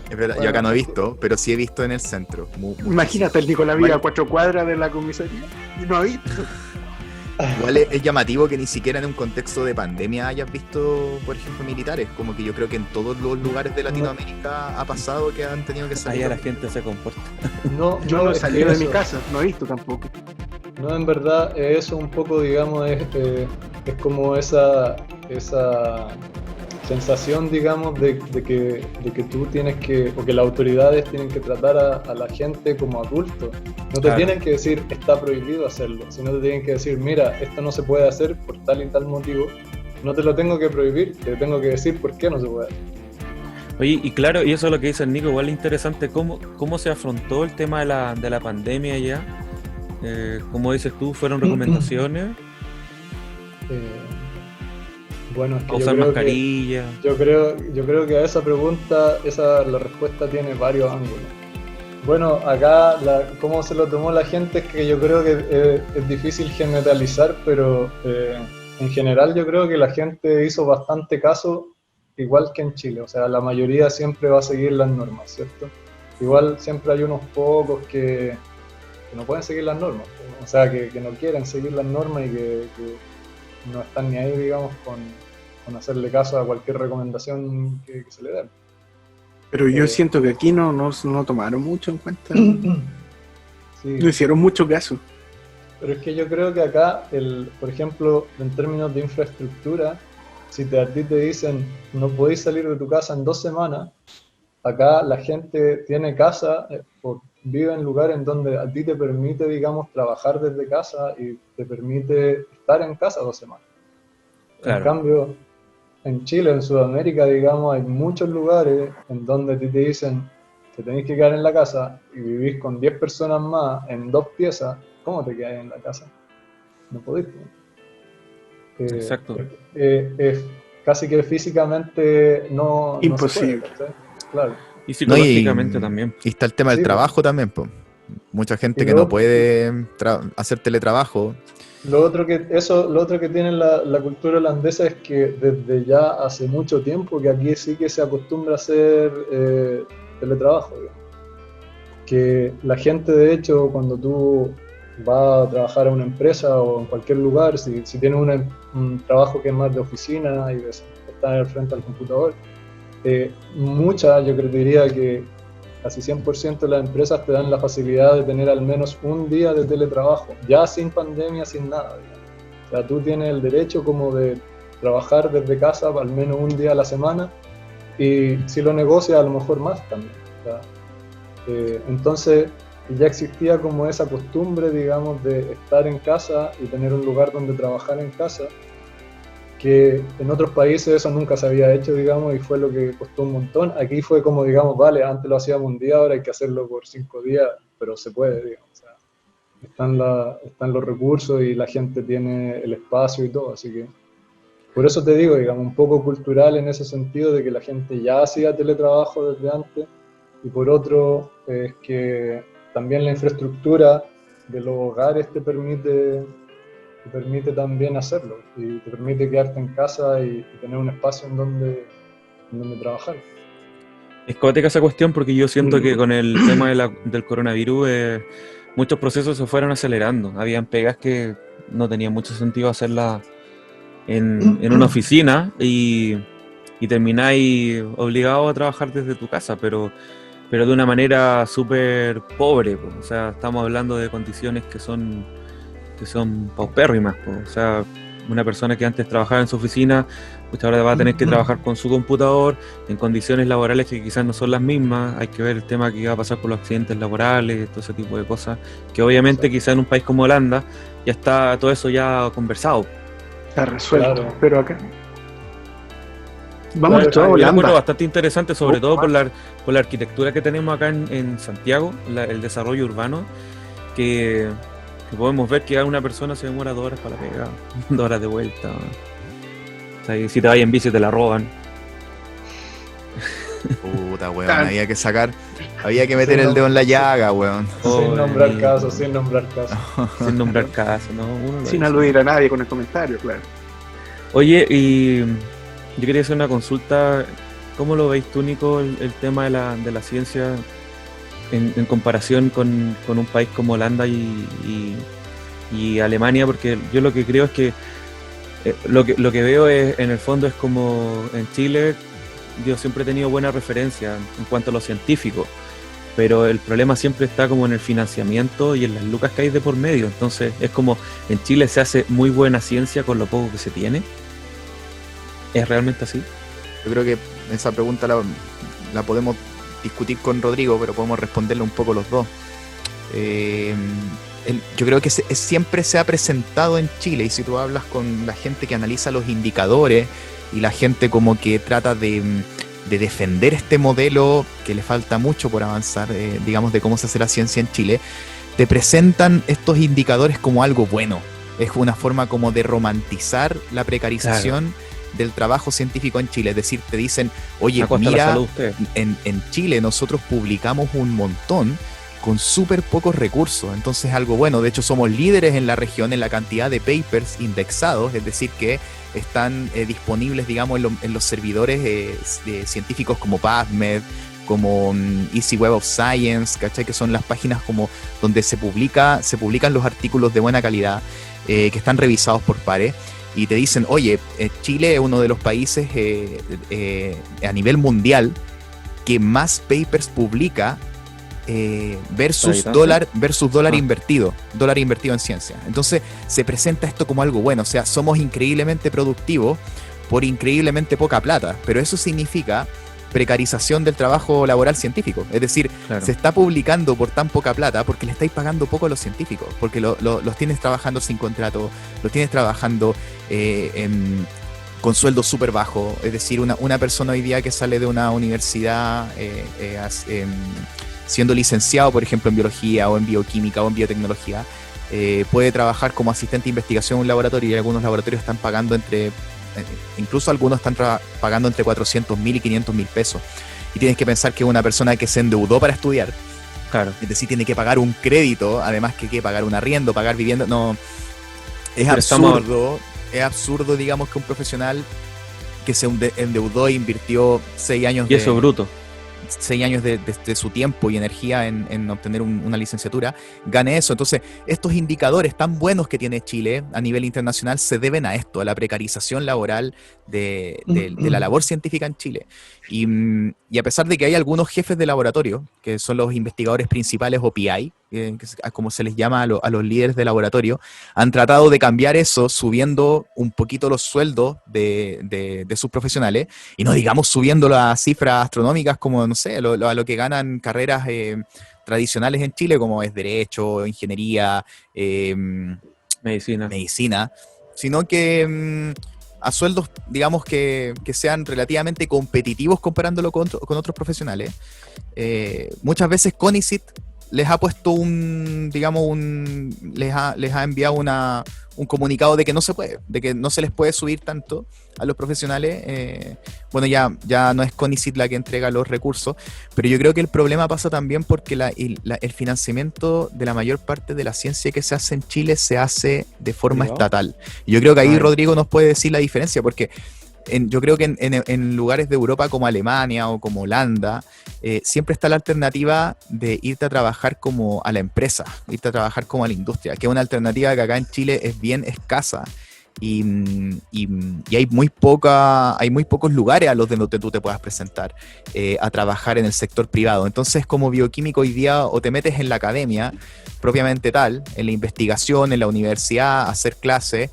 es verdad, yo Bueno, acá no he visto, pero sí he visto en el centro. Imagínate, el Nicolás vive a Bueno. 4 cuadras de la comisaría y no ha visto. Igual es llamativo que ni siquiera en un contexto de pandemia hayas visto, por ejemplo, militares. Como que yo creo que en todos los lugares de Latinoamérica ha pasado que han tenido que salir. Allá la gente se comporta. No, Yo no he es que salido de mi eso- casa, no he visto tampoco. No, en verdad, eso un poco, digamos, es como esa sensación, digamos, de que tú tienes que, o que las autoridades tienen que tratar a la gente como adulto. No te Claro. tienen que decir, está prohibido hacerlo, sino te tienen que decir, mira, esto no se puede hacer por tal y tal motivo. No te lo tengo que prohibir, te tengo que decir por qué no se puede hacer. Oye, y claro, y eso es lo que dice el Nico, igual es interesante cómo se afrontó el tema de la pandemia ya. Como dices tú, fueron recomendaciones, Bueno, es que usar mascarilla. yo creo que a esa pregunta, la respuesta tiene varios ángulos. Bueno, acá cómo se lo tomó la gente es que yo creo que es difícil generalizar, pero en general yo creo que la gente hizo bastante caso, igual que en Chile. O sea, la mayoría siempre va a seguir las normas, ¿cierto? Igual siempre hay unos pocos que no pueden seguir las normas, o sea, que no quieren seguir las normas y que no están ni ahí, digamos, con hacerle caso a cualquier recomendación que se le dé. Pero yo siento que aquí no tomaron mucho en cuenta. Sí, No hicieron mucho caso. pero es que yo creo que acá, por ejemplo, en términos de infraestructura, si a ti te dicen no podéis salir de tu casa en 2 semanas, acá la gente tiene casa o vive en lugares en donde a ti te permite, digamos, trabajar desde casa y te permite estar en casa 2 semanas. Claro. En cambio, en Chile, en Sudamérica, digamos, hay muchos lugares en donde a ti te dicen que tenéis que quedar en la casa y vivís con 10 personas más en 2 piezas. ¿Cómo te quedas en la casa? No podéis. Exacto. Es casi que físicamente no Imposible. se puede, ¿cachai? Claro. Y psicológicamente también. Y está el tema del Sí, trabajo también, po. Mucha gente Y que lo no otro- puede hacer teletrabajo. Lo otro que tiene la cultura holandesa es que desde ya hace mucho tiempo que aquí sí que se acostumbra a hacer teletrabajo, digamos. Que la gente, de hecho, cuando tú vas a trabajar a una empresa o en cualquier lugar, si tienes un trabajo que es más de oficina y de estar frente al computador, yo diría que casi 100% de las empresas te dan la facilidad de tener al menos un día de teletrabajo, ya sin pandemia, sin nada, digamos. O sea, tú tienes el derecho como de trabajar desde casa al menos un día a la semana y si lo negocias a lo mejor más también. O sea, entonces ya existía como esa costumbre, digamos, de estar en casa y tener un lugar donde trabajar en casa, que en otros países eso nunca se había hecho, digamos, y fue lo que costó un montón. Aquí fue como, digamos, vale, antes lo hacíamos un día, ahora hay que hacerlo por 5 días, pero se puede, digamos. O sea, están los recursos y la gente tiene el espacio y todo, así que por eso te digo, digamos, un poco cultural en ese sentido de que la gente ya hacía teletrabajo desde antes, y por otro es que también la infraestructura de los hogares te permite también hacerlo y te permite quedarte en casa y tener un espacio en donde trabajar. Es caótica esa cuestión porque yo siento que con el tema del coronavirus muchos procesos se fueron acelerando. Habían pegas que no tenía mucho sentido hacerlas en una oficina y termináis obligado a trabajar desde tu casa, pero de una manera súper pobre, po. O sea, estamos hablando de condiciones que son paupérrimas, po. O sea, una persona que antes trabajaba en su oficina, pues ahora va a tener que trabajar con su computador en condiciones laborales que quizás no son las mismas. Hay que ver el tema que va a pasar con los accidentes laborales, todo ese tipo de cosas, que obviamente quizás en un país como Holanda ya está todo eso ya conversado. Está resuelto, Claro. pero acá... Vamos Claro, todos a Yo lo encuentro Holanda. bastante interesante, sobre todo por la arquitectura que tenemos acá en Santiago, el desarrollo urbano, que podemos ver que una persona se demora 2 horas para la pega, 2 horas de vuelta. O sea, y si te vas en bici te la roban. Puta, weón, había que meter Sí, el no. dedo en la llaga, weón. Sin nombrar Amigo. casos, sin nombrar casos. Sin nombrar casos, ¿no? Uno lo Sin dice. aludir a nadie con el comentario, claro. Oye, y yo quería hacer una consulta. ¿Cómo lo veis tú, Nico, el tema de la ciencia en comparación con un país como Holanda y Alemania? Porque yo lo que creo es que lo que veo es, en el fondo, es como en Chile yo siempre he tenido buena referencia en cuanto a lo científico, pero el problema siempre está como en el financiamiento y en las lucas que hay de por medio. Entonces es como en Chile se hace muy buena ciencia con lo poco que se tiene. ¿Es realmente así? Yo creo que esa pregunta la podemos discutir con Rodrigo, pero podemos responderle un poco los dos. Yo creo que siempre se ha presentado en Chile, y si tú hablas con la gente que analiza los indicadores y la gente como que trata de defender este modelo que le falta mucho por avanzar, digamos, de cómo se hace la ciencia en Chile, te presentan estos indicadores como algo bueno. Es una forma como de romantizar la precarización del trabajo científico en Chile. Es decir, te dicen, oye, ¿A costa de la mira, salud de ustedes? en Chile nosotros publicamos un montón con súper pocos recursos, entonces algo bueno. De hecho, somos líderes en la región en la cantidad de papers indexados, es decir, que están disponibles, digamos, en los servidores científicos como PubMed, como Easy Web of Science, ¿cachai? Que son las páginas como donde se publican los artículos de buena calidad, que están revisados por pares, y te dicen, oye, Chile es uno de los países a nivel mundial que más papers publica versus dólar invertido en ciencia. Entonces se presenta esto como algo bueno, o sea, somos increíblemente productivos por increíblemente poca plata, pero eso significa precarización del trabajo laboral científico. Es decir, Claro. se está publicando por tan poca plata porque le estáis pagando poco a los científicos, porque los tienes trabajando sin contrato, los tienes trabajando con sueldos súper bajos. Es decir, una persona hoy día que sale de una universidad siendo licenciado, por ejemplo, en biología o en bioquímica o en biotecnología, puede trabajar como asistente de investigación en un laboratorio, y algunos laboratorios están pagando incluso algunos están pagando entre 400.000 y 500.000 pesos. Y tienes que pensar que una persona que se endeudó para estudiar, Claro. Es decir, tiene que pagar un crédito, además que pagar un arriendo, pagar vivienda. No, es Pero es absurdo, digamos, que un profesional que se endeudó e invirtió 6 años Y eso bruto. 6 años de su tiempo y energía en obtener una licenciatura, gane eso. Entonces, estos indicadores tan buenos que tiene Chile a nivel internacional se deben a esto, a la precarización laboral de la labor científica en Chile. Y a pesar de que hay algunos jefes de laboratorio, que son los investigadores principales o PI, como se les llama a los líderes de laboratorio, han tratado de cambiar eso subiendo un poquito los sueldos de sus profesionales, y no digamos subiéndolo a cifras astronómicas como, no sé, a lo que ganan carreras tradicionales en Chile, como es Derecho, Ingeniería, Medicina, sino que a sueldos, digamos, que sean relativamente competitivos comparándolo con otros profesionales. Muchas veces CONICYT les ha puesto les ha enviado un comunicado de que no se puede, de que no se les puede subir tanto a los profesionales. Bueno, ya no es CONICYT la que entrega los recursos, pero yo creo que el problema pasa también porque el financiamiento de la mayor parte de la ciencia que se hace en Chile se hace de forma estatal. Y yo creo que ahí Rodrigo nos puede decir la diferencia, porque yo creo que en lugares de Europa como Alemania o como Holanda, siempre está la alternativa de irte a trabajar como a la empresa, irte a trabajar como a la industria, que es una alternativa que acá en Chile es bien escasa. Y hay muy pocos lugares a los donde tú te puedas presentar a trabajar en el sector privado. Entonces, como bioquímico hoy día, o te metes en la academia propiamente tal, en la investigación, en la universidad, a hacer clases,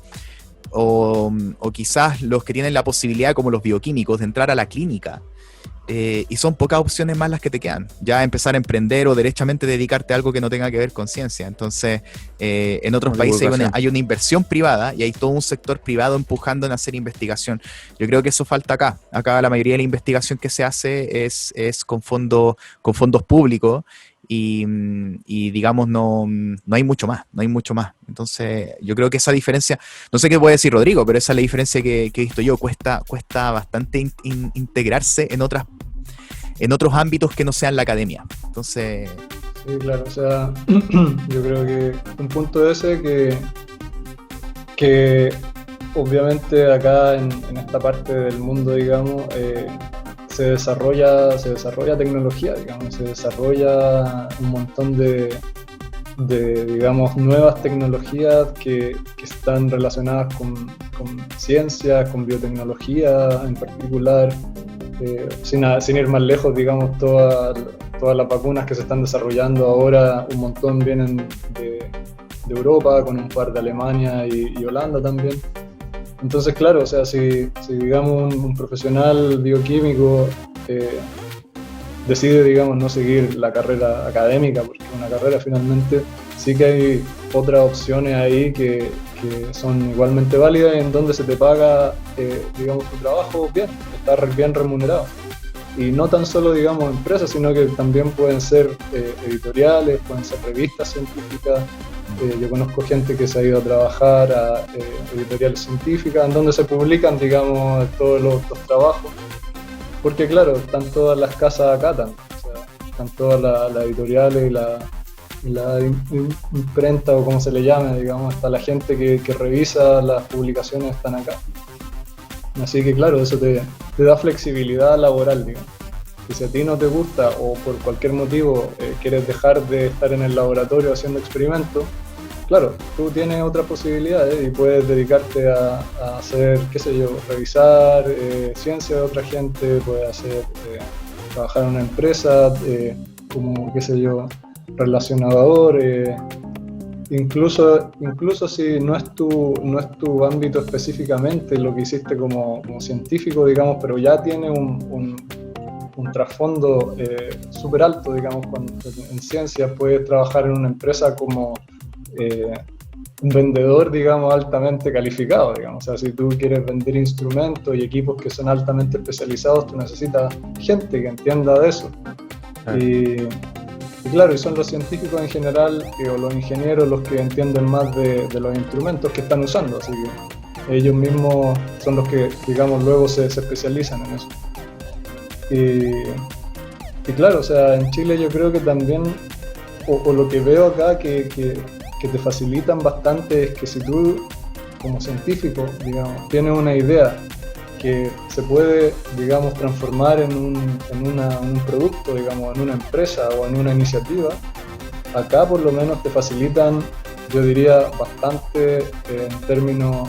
o quizás los que tienen la posibilidad, como los bioquímicos, de entrar a la clínica. Y son pocas opciones más las que te quedan. Ya empezar a emprender o derechamente dedicarte a algo que no tenga que ver con ciencia. Entonces, en otros países hay una inversión privada y hay todo un sector privado empujando en hacer investigación. Yo creo que eso falta acá. Acá la mayoría de la investigación que se hace es con fondos públicos. Y digamos, no hay mucho más. Entonces, yo creo que esa diferencia, no sé qué puede decir Rodrigo, pero esa es la diferencia que he visto yo. Cuesta bastante integrarse en otros ámbitos que no sean la academia. Entonces... Sí, claro, o sea, yo creo que un punto ese que obviamente acá en esta parte del mundo, digamos, se desarrolla tecnología, digamos, se desarrolla un montón de digamos, nuevas tecnologías que están relacionadas con ciencia, con biotecnología en particular. Sin ir más lejos, digamos, todas las vacunas que se están desarrollando ahora, un montón vienen de Europa, con un par de Alemania y Holanda también. Entonces, claro, o sea, si digamos un profesional bioquímico decide, digamos, no seguir la carrera académica, porque una carrera finalmente sí que hay otras opciones ahí que son igualmente válidas, en donde se te paga, digamos, tu trabajo bien, está bien remunerado. Y no tan solo, digamos, empresas, sino que también pueden ser editoriales, pueden ser revistas científicas. Yo conozco gente que se ha ido a trabajar a editoriales científicas, en donde se publican, digamos, todos los trabajos. Porque claro, están todas las casas acá también, o sea, están todas las editoriales y la imprenta, o como se le llame, digamos, está la gente que revisa las publicaciones, están acá. Así que claro, eso te da flexibilidad laboral, digamos. Y si a ti no te gusta o por cualquier motivo quieres dejar de estar en el laboratorio haciendo experimentos, claro, tú tienes otras posibilidades y puedes dedicarte a hacer, qué sé yo, revisar ciencia de otra gente, puedes trabajar en una empresa como, qué sé yo, relacionador, incluso si no es tu ámbito específicamente lo que hiciste como científico, digamos, pero ya tiene un trasfondo súper alto, digamos, en ciencia. Puedes trabajar en una empresa como un vendedor, digamos, altamente calificado, digamos. O sea, si tú quieres vender instrumentos y equipos que son altamente especializados, tú necesitas gente que entienda de eso. Y claro, y son los científicos en general o los ingenieros los que entienden más de los instrumentos que están usando, así que ellos mismos son los que, digamos, luego se especializan en eso. Y claro, o sea, en Chile yo creo que también o lo que veo acá que te facilitan bastante es que si tú, como científico, digamos, tienes una idea que se puede, digamos, transformar en un producto, digamos, en una empresa o en una iniciativa, acá por lo menos te facilitan, yo diría, bastante en términos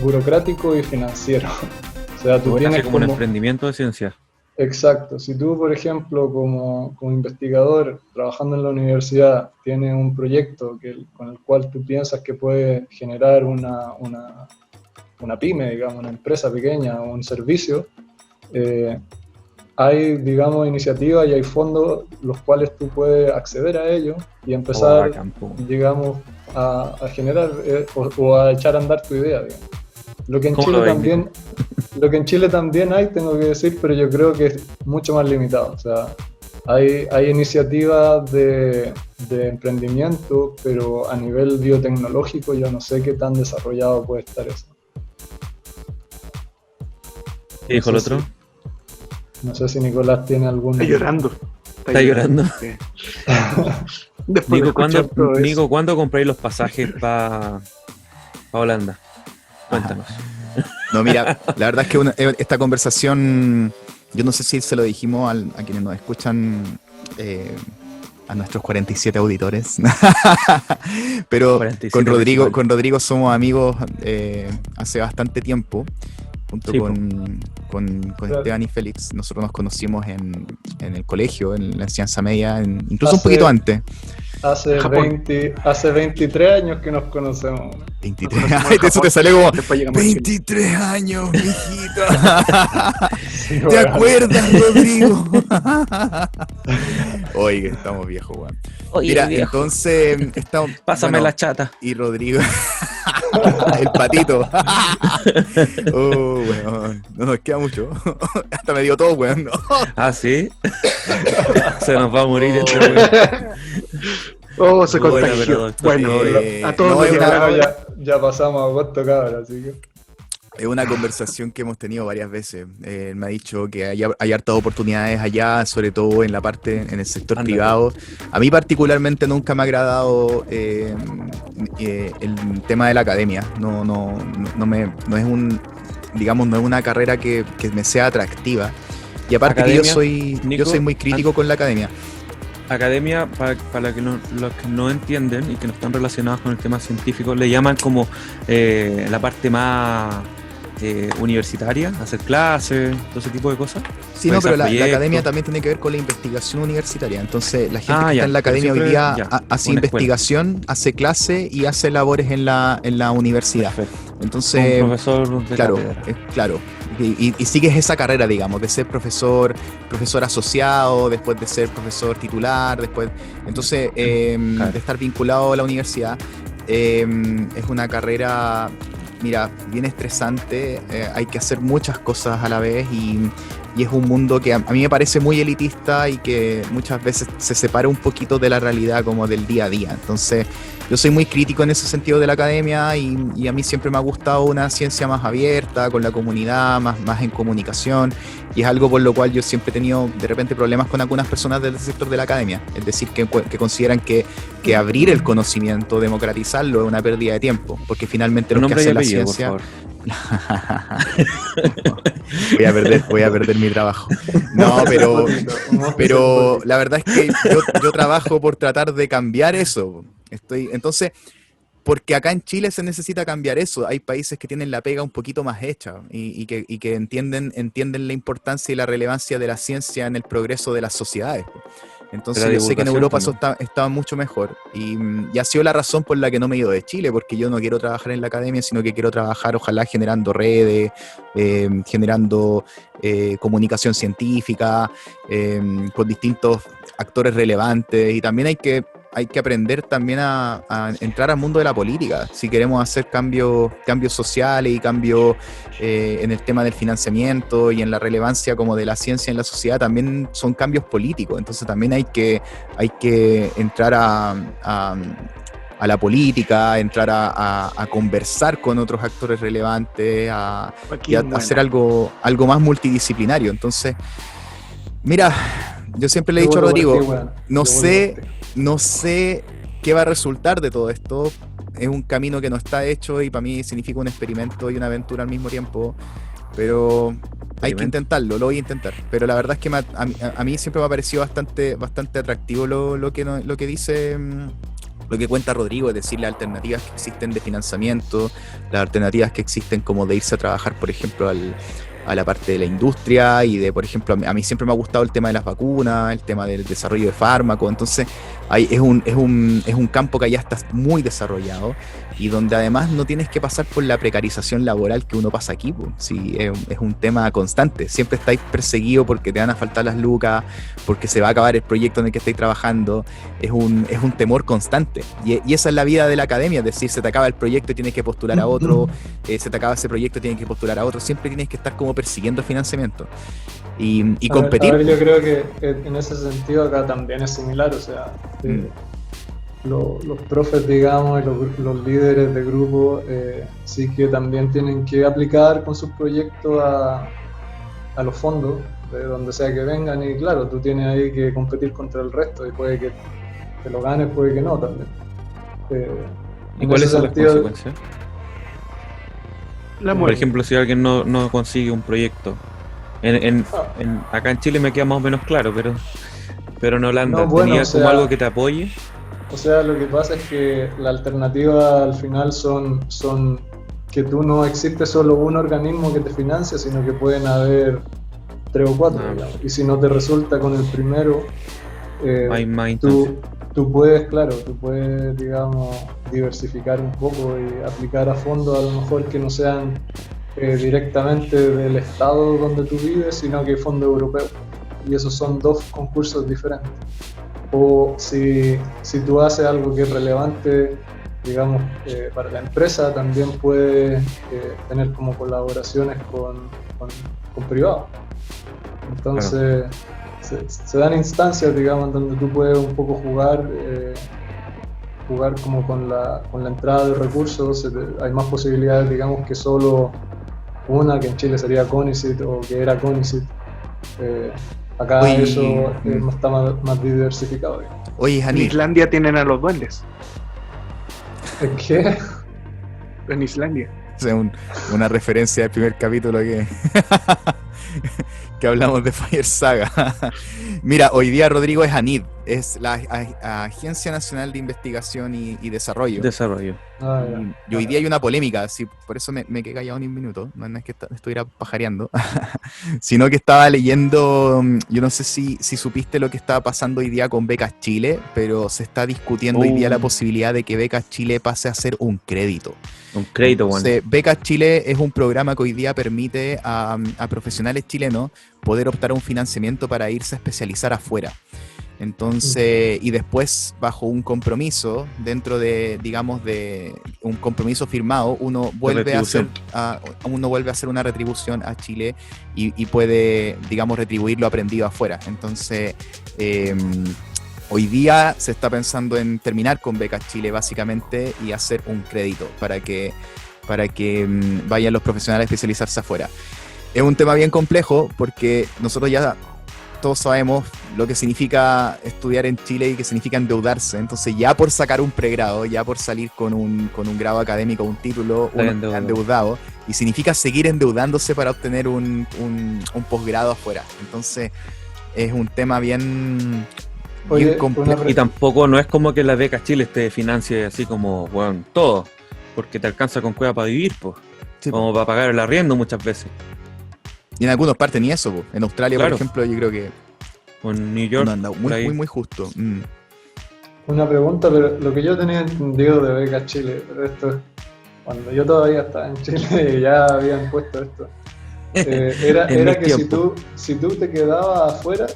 burocráticos y financieros. O sea, tú tienes como un emprendimiento de ciencia. Exacto. Si tú, por ejemplo, como investigador trabajando en la universidad, tienes un proyecto con el cual tú piensas que puede generar una pyme, digamos, una empresa pequeña o un servicio, hay, digamos, iniciativas y hay fondos los cuales tú puedes acceder a ellos y empezar, digamos, a generar o a echar a andar tu idea, digamos. Lo que en Chile también hay, tengo que decir, pero yo creo que es mucho más limitado. O sea, hay iniciativas de emprendimiento, pero a nivel biotecnológico yo no sé qué tan desarrollado puede estar eso. ¿Qué dijo el otro? No sé si Nicolás tiene algún... Está llorando. ¿Está llorando? Sí. Nico, ¿cuándo compráis los pasajes para Holanda? Cuéntanos. No, mira, la verdad es que esta conversación, yo no sé si se lo dijimos a quienes nos escuchan, a nuestros 47 auditores, pero 47 con Rodrigo somos amigos hace bastante tiempo, junto sí, con Esteban y Félix. Nosotros nos conocimos en el colegio, en la enseñanza media, incluso un poquito antes. Hace 23 años que nos conocemos. 23 años, eso te sale como 23 años, mijito. Sí, ¿te acuerdas, Rodrigo? Oye, estamos viejos, weón. Mira, viejo. Entonces estamos. Pásame la chata. Y Rodrigo. El patito. Weón. No nos queda mucho. Hasta me dio todo, weón. No. ¿Ah, sí? Se nos va a morir este weón. Oh, se contagió. Bueno, a todos ya pasamos a agosto, cabrón, así que... Es una conversación que hemos tenido varias veces. Me ha dicho que hay hartas oportunidades allá, sobre todo en el sector privado. A mí particularmente nunca me ha agradado el tema de la academia. No es una carrera que me sea atractiva. Y aparte que yo soy muy crítico con la academia. Academia, para los que no entienden y que no están relacionados con el tema científico, le llaman como la parte más universitaria, hacer clases, todo ese tipo de cosas. Sí, no, pero la academia también tiene que ver con la investigación universitaria. Entonces, la gente que está en la academia hoy día hace investigación, hace clase y hace labores en la universidad. Perfecto. Entonces, un profesor de claro. Y sigues esa carrera, digamos, de ser profesor asociado, después de ser profesor titular, entonces de estar vinculado a la universidad. Es una carrera, mira, bien estresante, hay que hacer muchas cosas a la vez y es un mundo que a mí me parece muy elitista y que muchas veces se separa un poquito de la realidad como del día a día. Entonces yo soy muy crítico en ese sentido de la academia y a mí siempre me ha gustado una ciencia más abierta, con la comunidad, más en comunicación, y es algo por lo cual yo siempre he tenido de repente problemas con algunas personas del sector de la academia, es decir, que consideran que abrir el conocimiento, democratizarlo es una pérdida de tiempo, porque finalmente lo que hace la ciencia... voy a perder mi trabajo. No, pero la verdad es que yo trabajo por tratar de cambiar eso. Entonces, porque acá en Chile se necesita cambiar eso. Hay países que tienen la pega un poquito más hecha y que entienden la importancia y la relevancia de la ciencia en el progreso de las sociedades. Entonces yo sé que en Europa eso está mucho mejor y ha sido la razón por la que no me he ido de Chile, porque yo no quiero trabajar en la academia, sino que quiero trabajar ojalá generando redes, generando comunicación científica, con distintos actores relevantes, y también hay que aprender también a entrar al mundo de la política si queremos hacer cambios sociales y cambios en el tema del financiamiento y en la relevancia como de la ciencia en la sociedad. También son cambios políticos, entonces también hay que entrar a la política, entrar a conversar con otros actores relevantes, y a hacer algo más multidisciplinario. Entonces, mira, yo siempre le he Qué dicho a bueno por Rodrigo, ti, weón. no Qué bueno sé, por ti. no sé qué va a resultar de todo esto. Es un camino que no está hecho y para mí significa un experimento y una aventura al mismo tiempo. Pero hay que intentarlo, lo voy a intentar. Pero la verdad es que a mí siempre me ha parecido bastante atractivo lo que dice, lo que cuenta Rodrigo, es decir, las alternativas que existen de financiamiento, las alternativas que existen como de irse a trabajar, por ejemplo, a la parte de la industria y de, por ejemplo, a mí siempre me ha gustado el tema de las vacunas, el tema del desarrollo de fármacos, entonces es un campo que ya está muy desarrollado y donde además no tienes que pasar por la precarización laboral que uno pasa aquí, pues. Sí, es un tema constante, siempre estáis perseguidos porque te van a faltar las lucas, porque se va a acabar el proyecto en el que estáis trabajando, es un temor constante y esa es la vida de la academia, es decir, se te acaba el proyecto y tienes que postular a otro, se te acaba ese proyecto y tienes que postular a otro, siempre tienes que estar como persiguiendo financiamiento y competir. A ver, yo creo que en ese sentido acá también es similar, o sea, los profes, digamos, y los líderes de grupo sí que también tienen que aplicar con sus proyectos a los fondos, de donde sea que vengan, y claro, tú tienes ahí que competir contra el resto y puede que te lo ganes, puede que no también. ¿Y cuáles son las consecuencias? La Por muerte. ejemplo, si alguien no consigue un proyecto. Acá en Chile me queda más o menos claro, pero en Holanda, No, bueno, ¿tenía o sea, como algo que te apoye? O sea, lo que pasa es que la alternativa al final son que tú no existe solo un organismo que te financia, sino que pueden haber 3 o 4, digamos. Y si no te resulta con el primero, Hay más instancias. tú puedes, digamos, diversificar un poco y aplicar a fondos a lo mejor que no sean directamente del estado donde tú vives, sino que fondos europeos. Y esos son 2 concursos diferentes. O si tú haces algo que es relevante, digamos, para la empresa, también puedes tener como colaboraciones con privados. Entonces, se dan instancias, digamos, donde tú puedes un poco jugar como con la entrada de recursos. Hay más posibilidades, digamos, que solo una, que en Chile sería CONICET o que era CONICET. Acá Oye, eso está más diversificado, digamos. Oye, En Janir, Islandia tienen a los duendes. ¿Qué? En Islandia. es una referencia del primer capítulo que hablamos de Fire Saga. Mira, hoy día Rodrigo es ANID, es la Agencia Nacional de Investigación y Desarrollo. Ah, Y hoy día hay una polémica, sí, por eso me quedé callado ni un minuto, no es que estuviera pajareando, sino que estaba leyendo, yo no sé si supiste lo que estaba pasando hoy día con Becas Chile, pero se está discutiendo hoy día la posibilidad de que Becas Chile pase a ser un crédito. Un crédito, bueno. Entonces, Becas Chile es un programa que hoy día permite a profesionales chilenos poder optar a un financiamiento para irse a especializar afuera. Entonces, y después, bajo un compromiso, dentro de, digamos, de un compromiso firmado, uno vuelve a hacer una retribución a Chile y puede, digamos, retribuir lo aprendido afuera. Entonces, hoy día se está pensando en terminar con Becas Chile, básicamente, y hacer un crédito para que vayan los profesionales a especializarse afuera. Es un tema bien complejo porque nosotros ya todos sabemos lo que significa estudiar en Chile y que significa endeudarse. Entonces, ya por sacar un pregrado, ya por salir con un grado académico, un título, uno está endeudado, y significa seguir endeudándose para obtener un posgrado afuera. Entonces, es un tema bien complejo. Y tampoco no es como que la Becas Chile te financie así como, bueno, todo, porque te alcanza con cueva para vivir, pues, sí, como para pagar el arriendo muchas veces. Y en algunas partes ni eso, po. En Australia, claro, por ejemplo, yo creo que o en New York, anda muy justo. Una pregunta, pero lo que yo tenía entendido de Becas Chile, pero esto es cuando yo todavía estaba en Chile y ya habían puesto esto, era que si tú te quedabas afuera,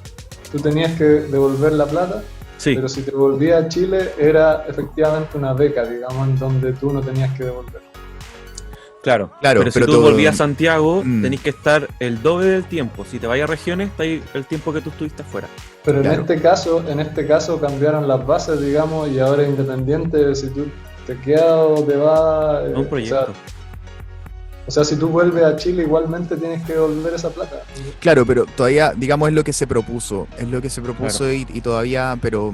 tú tenías que devolver la plata, sí, pero si te volvías a Chile era efectivamente una beca, digamos, en donde tú no tenías que devolver. Claro, pero si tú volvías a Santiago, tenés que estar el doble del tiempo. Si te vas a regiones, está ahí el tiempo que tú estuviste afuera. Pero en este caso cambiaron las bases, digamos, y ahora independiente de si tú te quedas o te vas. Un proyecto. O sea, si tú vuelves a Chile, igualmente tienes que devolver esa plata. Claro, pero todavía, digamos, es lo que se propuso. Es lo que se propuso Claro. y todavía, pero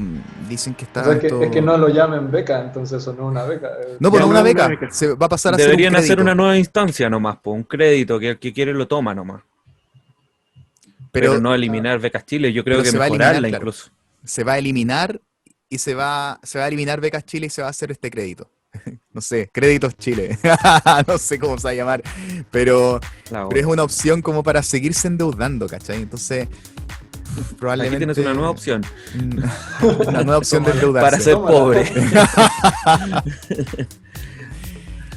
dicen que O está sea, esto... es que no lo llamen beca, entonces eso no es una beca. No, Ya pues no no una es una beca. beca. Se va a pasar a ser un Deberían hacer crédito. una nueva instancia nomás, pues, un crédito que el que quiere lo toma nomás. Pero no eliminar becas Chile, yo creo pero que se va a eliminar, mejorarla claro. incluso. Se va a eliminar y se va a eliminar Becas Chile y se va a hacer este crédito. No sé, Créditos Chile. No sé cómo se va a llamar. Pero La es wea. una opción como para seguirse endeudando, ¿cachai? Entonces, probablemente... Aquí tienes una nueva opción Una nueva opción de endeudarse. para ser Tómala. pobre.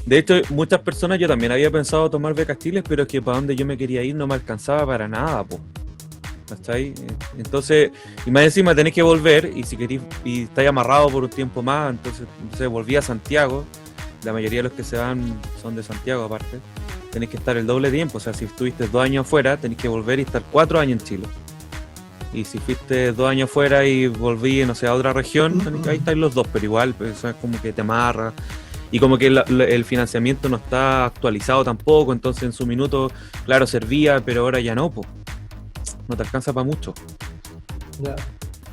De hecho, muchas personas, yo también había pensado tomar becas Chile, pero es que para donde yo me quería ir no me alcanzaba para nada, po. ¿Cachai? Entonces, y más encima tenés que volver, y si querís, y estáis amarrado por un tiempo más, entonces volví a Santiago. La mayoría de los que se van son de Santiago aparte. Tenés que estar el doble tiempo, o sea, si estuviste 2 años afuera, tenés que volver y estar 4 años en Chile. Y si fuiste 2 años fuera y volví, no sé, a otra región, ahí estáis los dos, pero igual, pues, eso es como que te amarra. Y como que el financiamiento no está actualizado tampoco, entonces en su minuto, claro, servía, pero ahora ya no, pues. No te alcanza para mucho. Ya.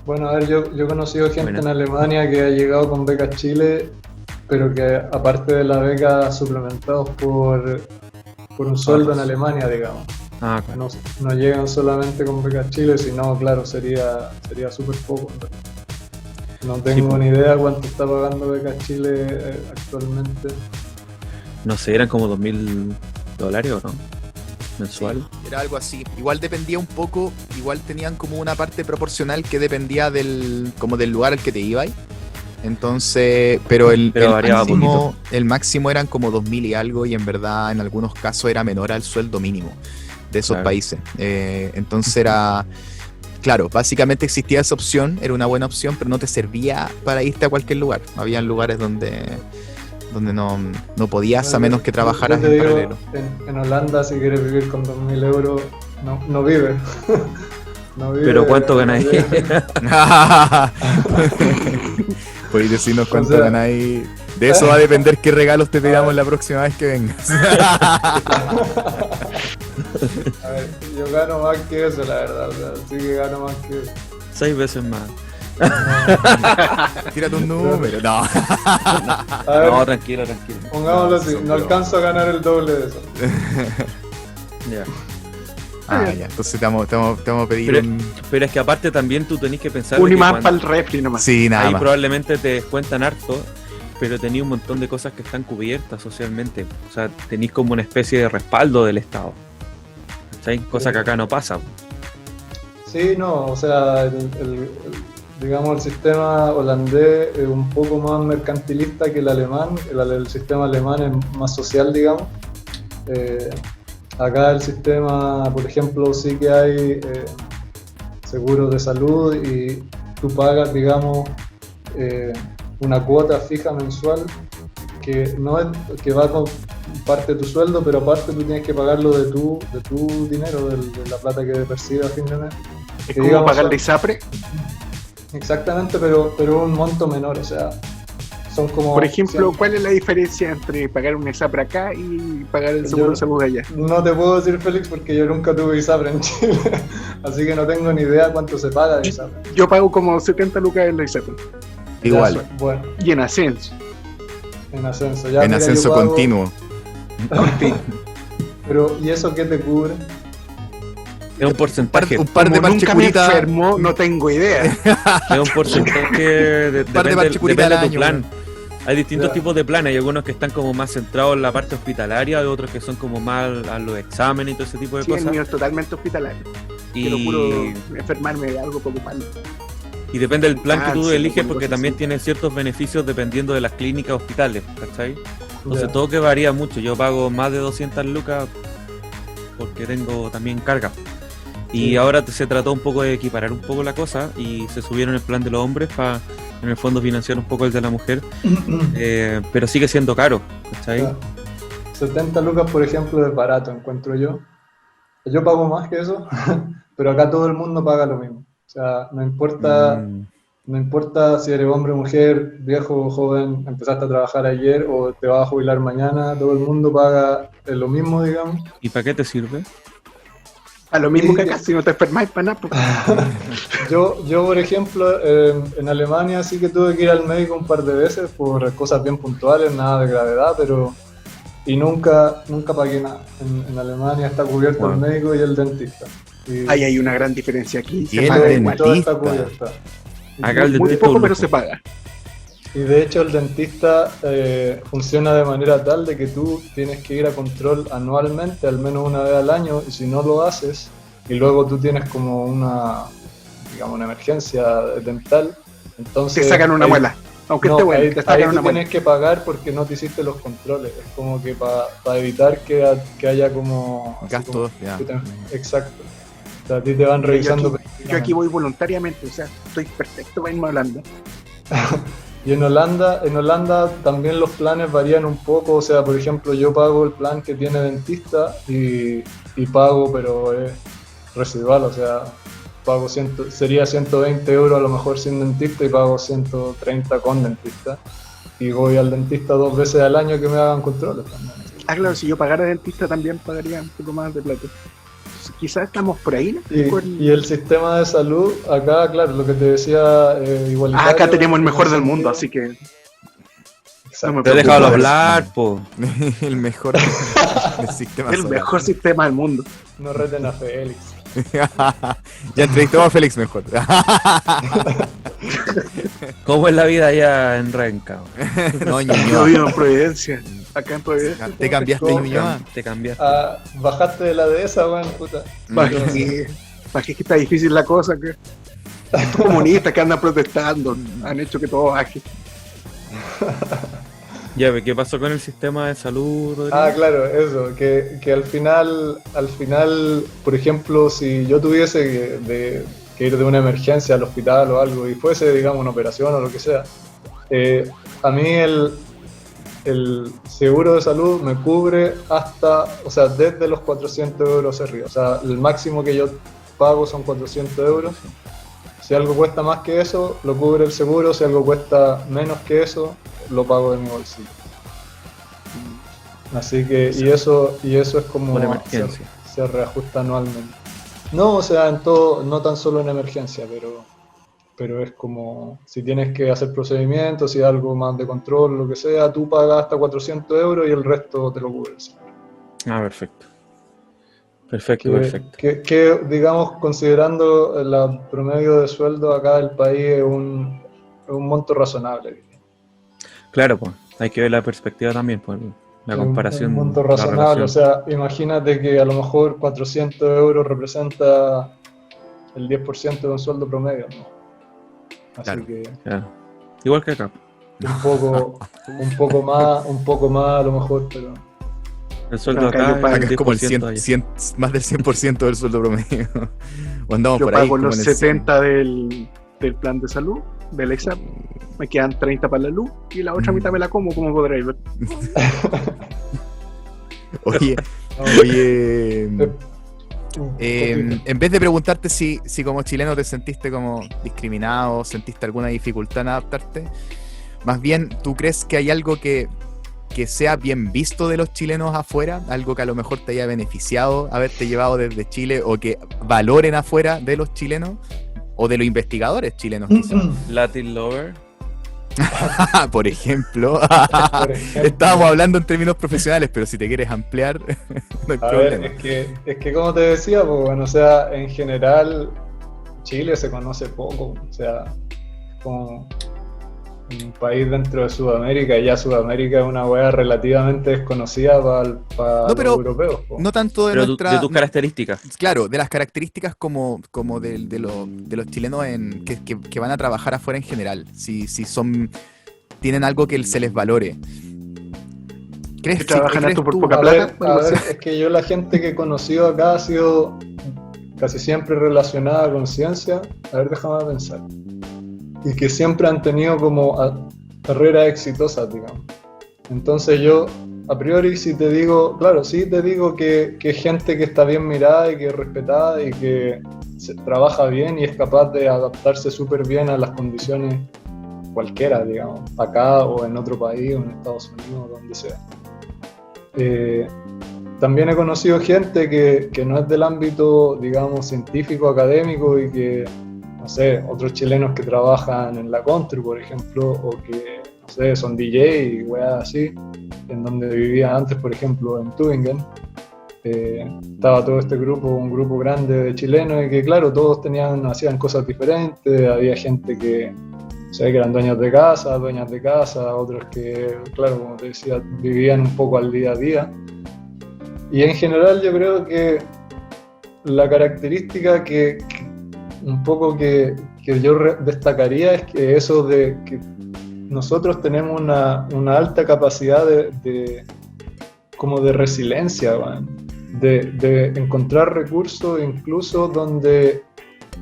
Bueno, a ver, yo he conocido gente Bueno. en Alemania que ha llegado con becas Chile, pero que aparte de la beca suplementados por un sueldo en Alemania, digamos. Ah, claro. No llegan solamente con becas Chile, sino, claro, sería súper poco. No tengo pues. ni idea cuánto está pagando becas Chile actualmente. No sé, eran como $2.000 o no, mensual. Sí, era algo así. Igual dependía un poco, igual tenían como una parte proporcional que dependía como del lugar al que te ibas. Entonces, pero el variaba máximo eran como 2.000 y algo, y en verdad en algunos casos era menor al sueldo mínimo de esos Claro. países. Entonces era, claro, básicamente existía esa opción, era una buena opción, pero no te servía para irte a cualquier lugar. Habían lugares donde no podías, a menos que trabajaras Yo te en digo, paralelo. en Holanda, si quieres vivir con 2.000 euros, no vive. No vive. Pero ¿cuánto ganáis? Podéis decirnos cuánto O sea, ganáis. De eso va a depender qué regalos te tiramos la próxima vez que vengas. A ver, yo gano más que eso, la verdad. O sea, sí que gano más que eso. 6 veces más. Tírate un número. No. A ver, No, tranquilo. pongámoslo no, así, son no bromas. alcanzo a ganar el doble de eso. Ya. Ya. Entonces te vamos a pedir Pero, un... pero es que aparte también tú tenés que pensar Un de que imán cuando- para el refri nomás. Sí, nada ahí más. probablemente te descuentan harto, pero tenés un montón de cosas que están cubiertas socialmente. O sea, tenés como una especie de respaldo del Estado. ¿Cachai? Cosa que acá no pasa. Sí, no, o sea, digamos, el sistema holandés es un poco más mercantilista que el alemán. El sistema alemán es más social, digamos. Acá el sistema, por ejemplo, sí que hay seguros de salud y tú pagas, digamos, una cuota fija mensual que no es que va con parte de tu sueldo, pero aparte tú tienes que pagarlo de tu dinero, de la plata que percibes a fin de mes. Es Que como digamos, pagar son- de ISAPRE. Exactamente, pero un monto menor, o sea, son como... Por ejemplo, 100. ¿cuál es la diferencia entre pagar un ISAPRE acá y pagar el seguro Yo- de salud allá? No te puedo decir, Félix, porque yo nunca tuve ISAPRE en Chile, así que no tengo ni idea cuánto se paga de ISAPRE. Yo pago como 70 lucas en la ISAPRE. Igual, Ya, bueno, Y en ascenso. en ascenso. Ya, en mira, ascenso yo pago- continuo. Pero, ¿y eso qué te cubre? Es un porcentaje. Un par de Como nunca me parchecuritas. enfermo, no tengo idea. Es un porcentaje par de parchecuritas depende al de tu año, plan. Hay distintos Ya. tipos de planes. Hay algunos que están como más centrados en la parte hospitalaria, hay otros que son como más a los exámenes y todo ese tipo de Sí, el cosas. mío es totalmente hospitalario. Quiero Y, puro enfermarme de algo poco mal. y depende del plan que tú Cáncer, eliges, alguna porque cosa también así. tiene ciertos beneficios dependiendo de las clínicas hospitales, ¿cachai? Entonces Ya. todo que varía mucho. Yo pago más de 200 lucas porque tengo también carga. Y Sí. ahora se trató un poco de equiparar un poco la cosa y se subieron el plan de los hombres para en el fondo financiar un poco el de la mujer, pero sigue siendo caro, ¿cachai? Ya. 70 lucas, por ejemplo, es barato, encuentro yo. Yo pago más que eso, pero acá todo el mundo paga lo mismo. O sea, no importa, Mm, No importa si eres hombre, mujer, viejo o joven, empezaste a trabajar ayer o te vas a jubilar mañana, todo el mundo paga lo mismo, digamos. ¿Y para qué te sirve? A lo mismo Sí, que acá, si no te enfermáis para nada. Pues. Yo, por ejemplo, en Alemania sí que tuve que ir al médico un par de veces por cosas bien puntuales, nada de gravedad, pero... Y nunca pagué nada. En Alemania está cubierto el Wow. médico y el dentista. Y Ahí hay una gran diferencia aquí. Y Se el paga dentista. igual. todo está cubierto. Acá el Muy dentista poco, es un pero lujo. se paga. Y de hecho el dentista funciona de manera tal de que tú tienes que ir a control anualmente, al menos una vez al año, y si no lo haces, y luego tú tienes como una, digamos, una emergencia dental, entonces... Te sacan una ahí- muela. Aunque no, esté bueno, ahí, te ahí sacan tú una muela. tienes que pagar porque no te hiciste los controles. Es como que para evitar que haya como... así Gastos, como ya. que exacto. O sea, a ti te van revisando... Yo aquí voy voluntariamente, o sea, estoy perfecto para irme hablando. Y en Holanda también los planes varían un poco, o sea, por ejemplo, yo pago el plan que tiene dentista y pago, pero es residual, o sea, pago sería 120 euros a lo mejor sin dentista y pago 130 con dentista. Y voy al dentista 2 veces al año que me hagan controles también. Ah, claro, si yo pagara dentista también pagaría un poco más de plata. Entonces, quizás estamos por ahí, ¿no? Y el sistema de salud, acá, claro, lo que te decía, igualitario. Acá tenemos el mejor en del ese mundo, sentido. así que Exacto. no me Te he preocupa. dejado hablar, po. El mejor del sistema el solar. mejor sistema del mundo. No reten a Félix. Ya entrevistó a Félix mejor. ¿Cómo es la vida allá en Renca? No, Yo Ñuñoa. vivo en Providencia, acá en Providencia. Te cambiaste, ¿Cómo? Ñuñoa. Te cambiaste. Ah, bajaste de la dehesa, weón, puta. ¿Para qué está difícil la cosa? Que estos comunistas que andan protestando han hecho que todo baje. Ya, ¿qué pasó con el sistema de salud, Rodrigo? Ah, claro, eso, que al final, por ejemplo, si yo tuviese que ir de una emergencia al hospital o algo y fuese, digamos, una operación o lo que sea, a mí el seguro de salud me cubre hasta, o sea, desde los 400 euros arriba. O sea, el máximo que yo pago son 400 euros. Si algo cuesta más que eso, lo cubre el seguro. Si algo cuesta menos que eso, lo pago de mi bolsillo. Así que, y eso es como Por emergencia. se reajusta anualmente. No, o sea, en todo, no tan solo en emergencia, pero es como, si tienes que hacer procedimientos, si algo más de control, lo que sea, tú pagas hasta 400 euros y el resto te lo cubre el seguro. Ah, perfecto. Perfecto. Que, digamos, considerando el promedio de sueldo acá del país es un monto razonable. Claro, pues, hay que ver la perspectiva también, pues, la comparación. Un monto la razonable, relación. o sea, imagínate que a lo mejor 400 euros representa el 10% de un sueldo promedio, ¿no? Así Claro. que Claro. Igual que acá. un poco más a lo mejor, pero El sueldo Acá acá yo pago- Acá es como el 10% allá. 100, más del 100% del sueldo promedio. O andamos Yo por ahí. pago como los en el 70 del plan de salud, del examen. Me quedan 30 para la luz y la otra mitad me la como podréis ver. 100. Oye, en vez de preguntarte si como chileno te sentiste como discriminado, sentiste alguna dificultad en adaptarte, más bien, ¿tú crees que hay algo que sea bien visto de los chilenos afuera? Algo que a lo mejor te haya beneficiado haberte llevado desde Chile o que valoren afuera de los chilenos o de los investigadores chilenos quizás. Latin Lover. Por ejemplo. Por ejemplo. Estábamos hablando en términos profesionales, pero si te quieres ampliar, no hay A problema. ver, es que como te decía, pues bueno, o sea, en general Chile se conoce poco, o sea, como un país dentro de Sudamérica, y ya Sudamérica es una wea relativamente desconocida para No, pero los europeos. Po. No tanto de Pero nuestra... de tus características. Claro, de las características como de los chilenos que van a trabajar afuera en general. Si tienen algo que se les valore. ¿Crees Que trabajan harto por tú? poca A plata. ver, es que yo la gente que he conocido acá ha sido casi siempre relacionada con ciencia. A ver, déjame pensar. Y que siempre han tenido como carreras exitosas, digamos. Entonces yo, a priori si te digo, claro, sí te digo que gente que está bien mirada y que es respetada y que trabaja bien y es capaz de adaptarse súper bien a las condiciones cualquiera, digamos, acá o en otro país o en Estados Unidos, donde sea. También he conocido gente que no es del ámbito, digamos, científico, académico y que, no sé, otros chilenos que trabajan en la Contru, por ejemplo, o que, no sé, son DJ y weas así, en donde vivía antes, por ejemplo, en Tübingen. Estaba todo este grupo, un grupo grande de chilenos y que, claro, todos hacían cosas diferentes, había gente que, o sea, que eran dueñas de casa, otros que, claro, como te decía, vivían un poco al día a día. Y en general yo creo que la característica que un poco que yo destacaría es que eso de que nosotros tenemos una alta capacidad como de resiliencia, ¿no? de encontrar recursos incluso donde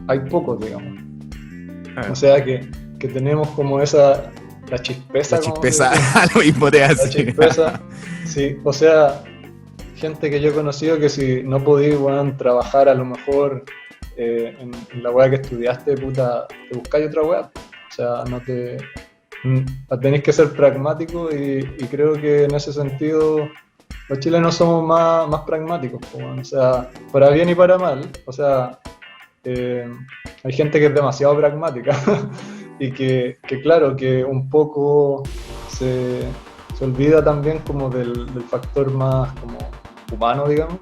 hay pocos, digamos. O sea que tenemos como la chispeza. La chispeza, lo mismo te hace. La chispeza, sí, o sea, gente que yo he conocido que si no podís, bueno, trabajar a lo mejor en la weá que estudiaste, puta, te buscáis otra weá. O sea, tenéis que ser pragmático y creo que en ese sentido los chilenos somos más pragmáticos, o sea, para bien y para mal. O sea, hay gente que es demasiado pragmática y que claro, que un poco se olvida también como del factor más como humano, digamos,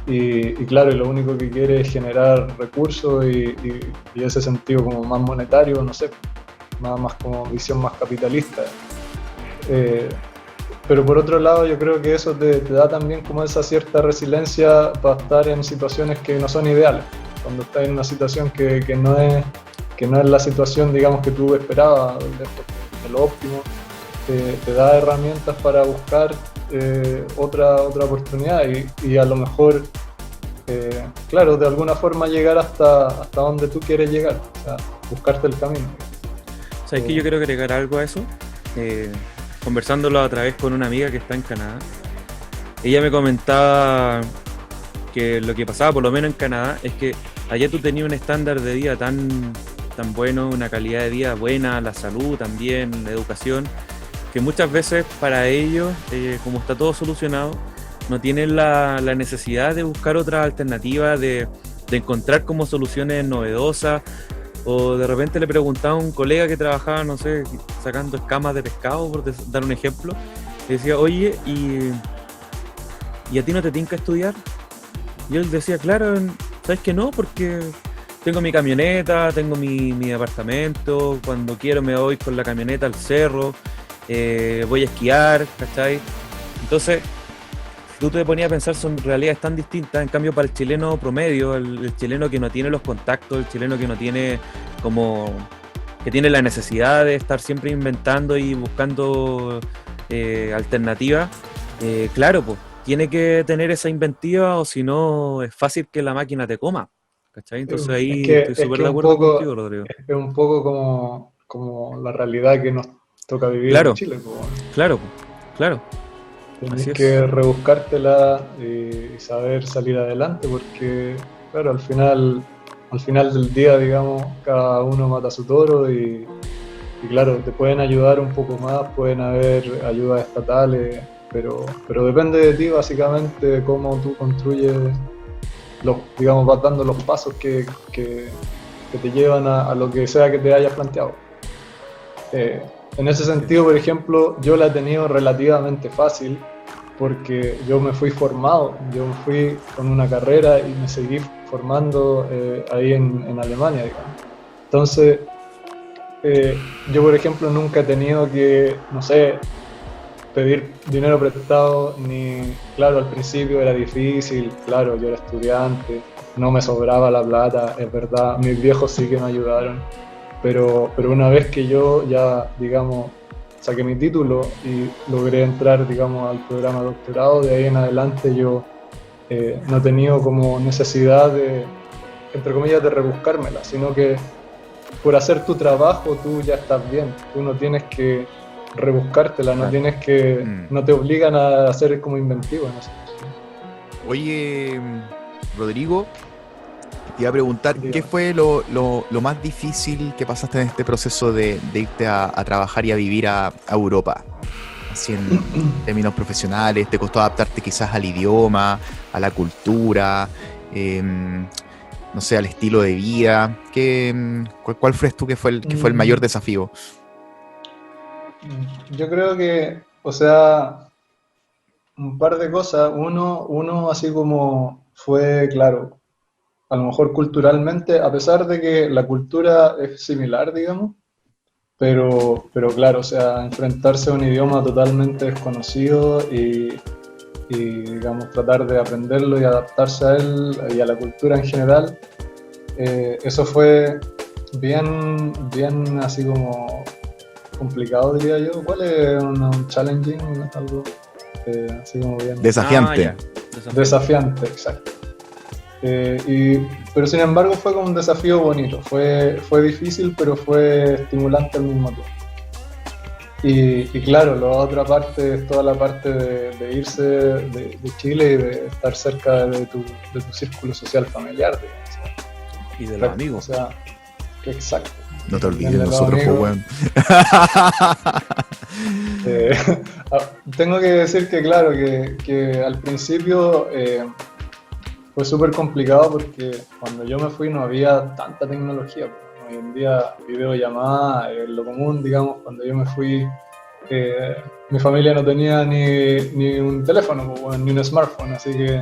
y claro, lo único que quiere es generar recursos y ese sentido como más monetario, no sé, más como visión más capitalista. Pero por otro lado yo creo que eso te da también como esa cierta resiliencia para estar en situaciones que no son ideales, cuando estás en una situación que no es la situación, digamos, que tú esperabas, de lo óptimo. Te da herramientas para buscar otra oportunidad y a lo mejor, claro, de alguna forma llegar hasta donde tú quieres llegar, o sea, buscarte el camino. ¿Sabes que yo quiero agregar algo a eso? Conversándolo otra vez con una amiga que está en Canadá, ella me comentaba que lo que pasaba, por lo menos en Canadá, es que allá tú tenías un estándar de vida tan bueno, una calidad de vida buena, la salud también, la educación, que muchas veces para ellos, como está todo solucionado, no tienen la necesidad de buscar otra alternativa, de encontrar como soluciones novedosas, o de repente le preguntaba a un colega que trabajaba, no sé, sacando escamas de pescado, por dar un ejemplo, le decía, oye, ¿y a ti no te tinca estudiar? Y él decía, claro, ¿sabes que no? Porque tengo mi camioneta, tengo mi apartamento, cuando quiero me voy con la camioneta al cerro, voy a esquiar, ¿cachai? Entonces, tú te ponías a pensar, son realidades tan distintas. En cambio, para el chileno promedio, el chileno que no tiene los contactos, el chileno que no tiene que tiene la necesidad de estar siempre inventando y buscando alternativas, claro, pues tiene que tener esa inventiva, o si no es fácil que la máquina te coma, ¿cachai? Entonces ahí estoy súper de acuerdo contigo, Rodrigo. Es un poco como la realidad que nos toca vivir en Chile. Claro. Tienes que rebuscártela y saber salir adelante, porque claro, al final del día, digamos, cada uno mata su toro y claro, te pueden ayudar un poco más, pueden haber ayudas estatales, pero depende de ti básicamente cómo tú construyes, digamos, vas dando los pasos que te llevan a lo que sea que te hayas planteado. En ese sentido, por ejemplo, yo la he tenido relativamente fácil porque yo me fui formado, yo me fui con una carrera y me seguí formando ahí en Alemania, digamos. Entonces, yo, por ejemplo, nunca he tenido que, no sé, pedir dinero prestado, claro, al principio era difícil, claro, yo era estudiante, no me sobraba la plata, es verdad, mis viejos sí que me ayudaron. Pero una vez que yo ya, digamos, saqué mi título y logré entrar, digamos, al programa de doctorado, de ahí en adelante yo no he tenido como necesidad de, entre comillas, de rebuscármela, sino que por hacer tu trabajo tú ya estás bien, tú no tienes que rebuscártela, no Claro. tienes que, no te obligan a ser como inventivo, no sé. Oye, Rodrigo, te iba a preguntar, Dígame. ¿qué fue lo más difícil que pasaste en este proceso de irte a trabajar y a vivir a Europa? Así en términos profesionales, ¿te costó adaptarte quizás al idioma, a la cultura, no sé, al estilo de vida? ¿Cuál crees tú que fue el mayor desafío? Yo creo que, o sea, un par de cosas. Uno así como fue, claro, a lo mejor culturalmente, a pesar de que la cultura es similar, digamos, pero claro, o sea, enfrentarse a un idioma totalmente desconocido digamos, tratar de aprenderlo y adaptarse a él y a la cultura en general, eso fue bien así como complicado, diría yo. ¿Cuál es un challenging? Algo así como bien Desafiante. ya. desafiante, exacto. Pero sin embargo fue como un desafío bonito, fue difícil, pero fue estimulante al mismo tiempo. Y claro, la otra parte es toda la parte de irse de Chile y de estar cerca de tu círculo social familiar, digamos. Y de los amigos. O sea, que exacto. No te olvides De de los nosotros, pues, amigos. weón. Eh, Tengo que decir que claro, que al principio fue súper complicado porque cuando yo me fui no había tanta tecnología. Pues. Hoy en día videollamada es lo común, digamos. Cuando yo me fui, mi familia no tenía ni un teléfono, pues, bueno, ni un smartphone, así que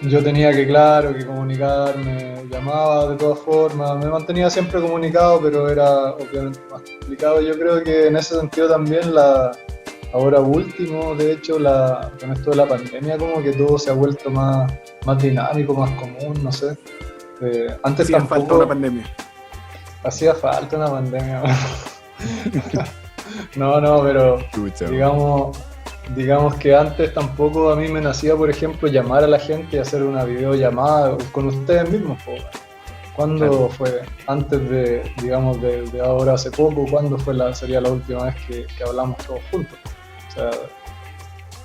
yo tenía que, claro, que comunicarme, llamaba de todas formas, me mantenía siempre comunicado, pero era obviamente más complicado. Yo creo que en ese sentido también ahora último, de hecho, con esto de la pandemia, como que todo se ha vuelto más dinámico, más común, no sé. Antes Hacía falta tampoco una pandemia. hacía falta una pandemia. No, pero Chucha, digamos que antes tampoco a mí me nacía, por ejemplo, llamar a la gente y hacer una videollamada con ustedes mismos. Po. ¿Cuándo Claro. fue? Antes digamos, de ahora hace poco, ¿cuándo sería la última vez que hablamos todos juntos? O sea,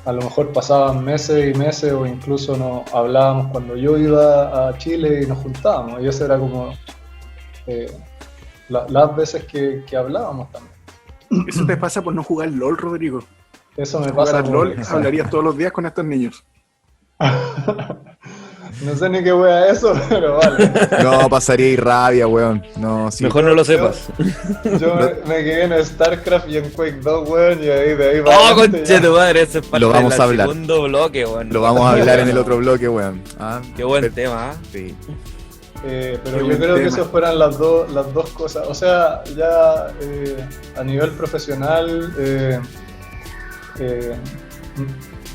a lo mejor pasaban meses y meses o incluso nos hablábamos cuando yo iba a Chile y nos juntábamos. Y eso era como las veces que hablábamos también. Eso te pasa por no jugar LOL, Rodrigo. Eso me Si pasa jugaras LOL, hablarías todos los días con estos niños. No sé ni qué wea es eso, pero vale. No, pasaría y rabia, weón. No, sí. Mejor no lo sepas. Yo me quedé en StarCraft y en Quake 2, weón, y de ahí ¡Oh, adelante conche tu madre! Ese es parte Lo vamos del a hablar. segundo bloque, weón. Lo vamos a hablar en el otro bloque, weón. Ah, Qué buen pero- tema, ¿ah? Sí. Pero Qué yo buen creo que tema. esas fueran las dos cosas. O sea, ya a nivel profesional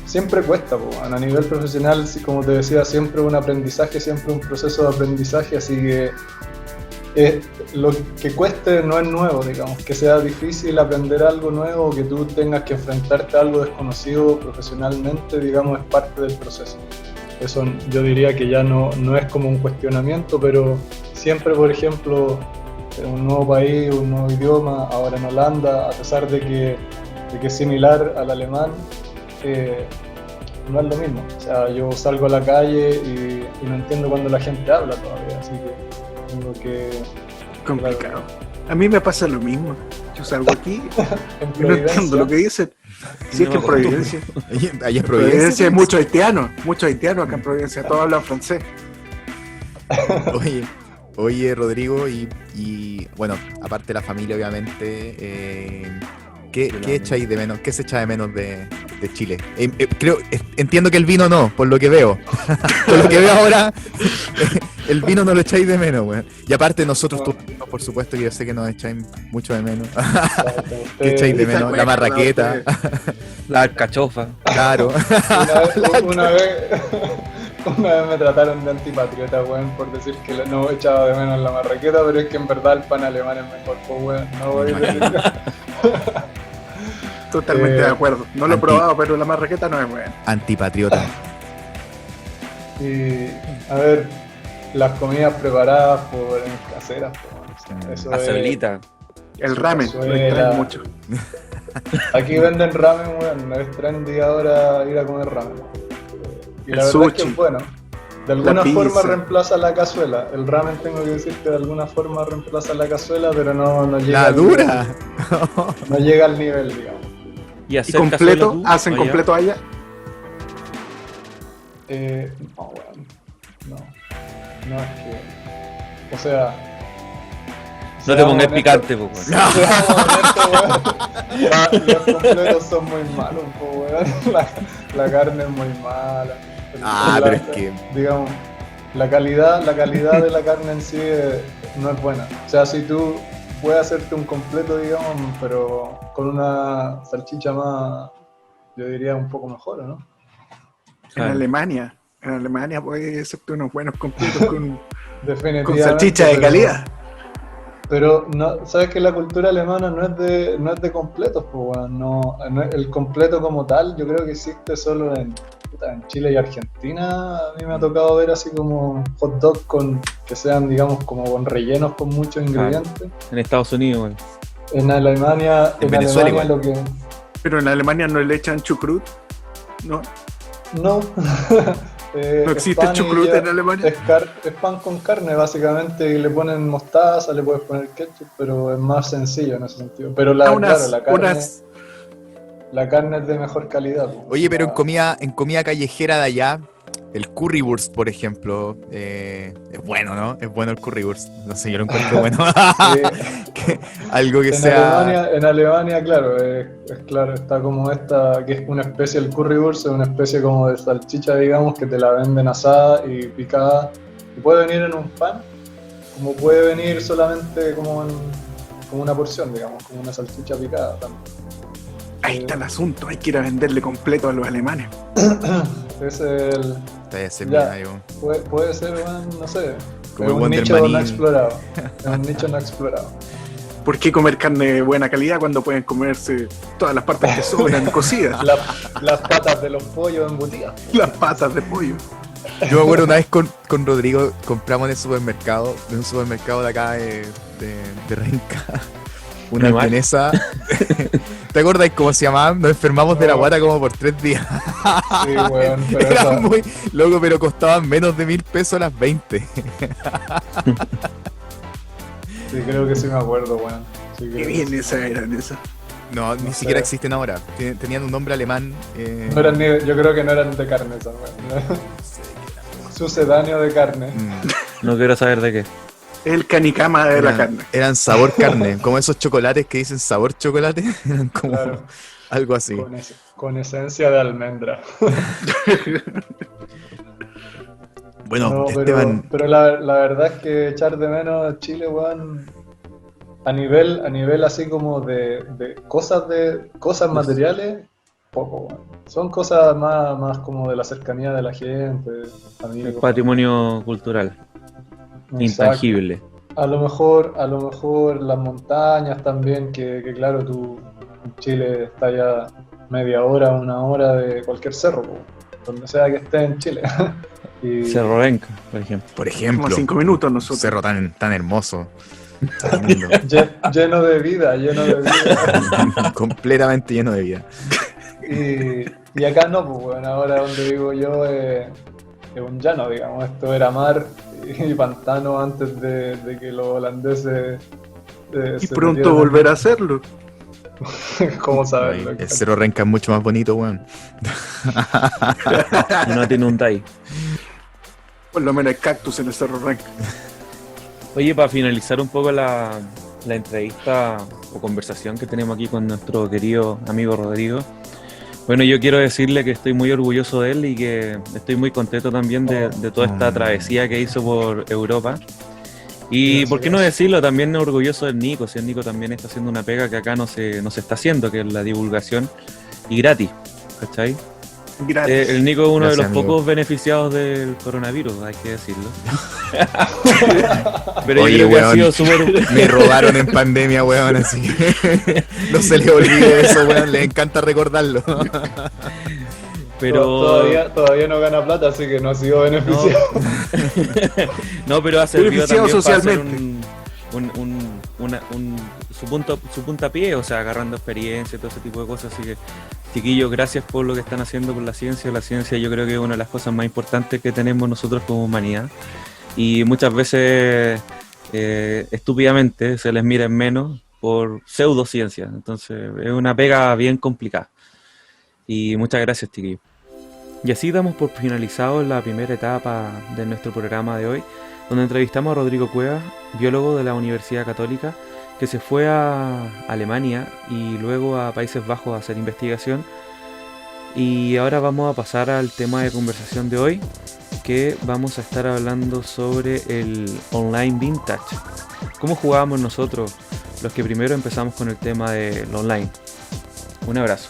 siempre cuesta, po. A nivel profesional, sí, como te decía, siempre un aprendizaje, siempre un proceso de aprendizaje, así que lo que cueste no es nuevo, digamos, que sea difícil aprender algo nuevo, que tú tengas que enfrentarte a algo desconocido profesionalmente, digamos, es parte del proceso. Eso yo diría que ya no es como un cuestionamiento, pero siempre, por ejemplo, en un nuevo país, un nuevo idioma, ahora en Holanda, a pesar de que es similar al alemán, no es lo mismo. O sea, yo salgo a la calle y no entiendo cuando la gente habla todavía, así que tengo que... Complicado. A mí me pasa lo mismo. Yo salgo aquí En y no entiendo lo que dicen. Si es que en Providencia. Ahí en Providencia hay muchos haitianos acá en Providencia, todos hablan francés. Oye, Rodrigo, y bueno, aparte de la familia, obviamente, ¿qué echáis de menos? ¿Qué se echa de menos de Chile? Entiendo que el vino no, por lo que veo. Por lo que veo ahora, el vino no lo echáis de menos, weón. Y aparte nosotros, tú, por supuesto, que yo sé que nos echáis mucho de menos. ¿Qué echáis de menos? La marraqueta. La alcachofa. Claro. Una vez me trataron de antipatriota, weón, por decir que no echaba de menos la marraqueta, pero es que en verdad el pan alemán es mejor, pues, weón. No voy a decir. Totalmente de acuerdo. No lo he probado, pero la marraqueta no es buena. Antipatriota. Y, a ver, las comidas preparadas por caseras, pues, o sea, eso La es- cebolita. El ramen, lo cazuela. extraen mucho. Aquí venden ramen, weón. Es trendy ahora ir a comer ramen. Y El la verdad es que sushi. es bueno. De alguna pizza. forma reemplaza la cazuela. El ramen tengo que decir que de alguna forma reemplaza la cazuela, pero no llega La al dura. nivel- no llega al nivel, digamos. ¿Y ¿Y hacer completo? cazuela tú, ¿Hacen allá? completo allá? No, weón. No es que. O sea. No te seamos pongas honestos- picante, po, weón. Seamos honestos, weón. Los completos son muy malos, po, weón. La carne es muy mala. Pero es que. Digamos, la calidad de la carne en sí no es buena. O sea, si tú puedes hacerte un completo, digamos, pero con una salchicha más, yo diría un poco mejor, ¿no? En Claro. Alemania puedes hacerte unos buenos completos con Definitivamente. salchicha de calidad. Pero no, sabes que la cultura alemana no es de completos, pues, weón. No, el completo como tal, yo creo que existe solo en Chile y Argentina. A mí me ha tocado ver así como hot dog que sean, digamos, como con rellenos con muchos ingredientes. En Estados Unidos, weón. En Alemania, En Venezuela Alemania igual. lo que Pero en Alemania no le echan chucrut. No, no. no Es existe pan y chucrut ya en Alemania. es pan con carne, básicamente, y le ponen mostaza, le puedes poner ketchup, pero es más sencillo en ese sentido. Pero Ah, claro, unas la carne es de mejor calidad. Pues. Oye, pero en La- comida callejera de allá, el currywurst, por ejemplo, es bueno, ¿no? Es bueno el currywurst. No sé, yo lo encuentro bueno. Algo que sea. En Alemania, claro, es claro, está como esta, que es una especie, el currywurst es una especie como de salchicha, digamos, que te la venden asada y picada. Y puede venir en un pan, como puede venir solamente como una porción, digamos, como una salchicha picada también. Ahí está el asunto, hay que ir a venderle completo a los alemanes. Es el. Ese Ya. mira, Puede ser, bueno, no sé. Como Es el un Wonder nicho no Maní. explorado. Es un nicho no explorado. ¿Por qué comer carne de buena calidad cuando pueden comerse todas las partes que sobran cocidas? Las patas de los pollos embutidas. Las patas de pollo. Yo me acuerdo una vez con Rodrigo, compramos en el supermercado, de un supermercado de acá de Renca, una Animal. vienesa. ¿Te acuerdas cómo se llamaban? Nos enfermamos de la No. guata como por 3 días. Sí, weón, pero Era esa- muy loco, pero costaban menos de 1.000 pesos las 20. Sí, creo que sí me acuerdo, weón. Sí, creo Qué que bien sí. esas eran esas. No, ni No siquiera sé. existen ahora. Tenían un nombre alemán. No eran yo creo que no eran de carne esas, weón. Sucedáneo de carne. No quiero saber de qué. El canicama de la carne. Eran sabor carne, como esos chocolates que dicen sabor chocolate. Eran como Claro, algo así. con esencia de almendra. Bueno, No, Esteban, pero la verdad es que echar de menos Chile, weón, a nivel así como de cosas materiales, poco, weón. Son cosas más como de la cercanía de la gente, El amigos. patrimonio cultural, Exacto. intangible. A lo mejor las montañas también, que claro, tú en Chile está ya media hora, una hora de cualquier cerro, po, donde sea que esté en Chile. Y Cerro Renca, por ejemplo. por Como ejemplo, 5 minutos un nosotros. cerro tan hermoso. Tan lindo. lleno de vida. Completamente lleno de vida. Y acá no, pues bueno, ahora donde vivo yo es un llano, digamos. Esto era mar y pantano antes de que los holandeses Y se pronto metieran. volver a hacerlo. ¿Cómo saberlo? El cerro Renca es mucho más bonito, weón. Y no tiene un TAI. Por lo menos hay cactus en el Cerro Renca. Oye, para finalizar un poco la entrevista o conversación que tenemos aquí con nuestro querido amigo Rodrigo, bueno, yo quiero decirle que estoy muy orgulloso de él y que estoy muy contento también de toda esta travesía que hizo por Europa. Y Gracias, por qué no gracias. decirlo, también orgulloso del Nico, si el Nico también está haciendo una pega que acá no se está haciendo, que es la divulgación y gratis, ¿cachai? Gratis. El Nico es uno Gracias, de los amigo. pocos beneficiados del coronavirus, hay que decirlo. Pero Oye, yo creo que ha weón. sido súper... Me robaron en pandemia, weón, así que no se le olvide eso, weón. Les encanta recordarlo. Pero... Todavía no gana plata, así que no ha sido beneficiado. No, pero ha servido Beneficiado también para hacer socialmente. un su puntapié, o sea, agarrando experiencia y todo ese tipo de cosas. Así que, chiquillos, gracias por lo que están haciendo por la ciencia. La ciencia yo creo que es una de las cosas más importantes que tenemos nosotros como humanidad. Y muchas veces, estúpidamente, se les mira en menos por pseudociencia. Entonces, es una pega bien complicada. Y muchas gracias, chiquillos. Y así damos por finalizado la primera etapa de nuestro programa de hoy, donde entrevistamos a Rodrigo Cuevas, biólogo de la Universidad Católica, que se fue a Alemania y luego a Países Bajos a hacer investigación. Y ahora vamos a pasar al tema de conversación de hoy, que vamos a estar hablando sobre el online vintage. ¿Cómo jugábamos nosotros, los que primero empezamos con el tema del online? Un abrazo.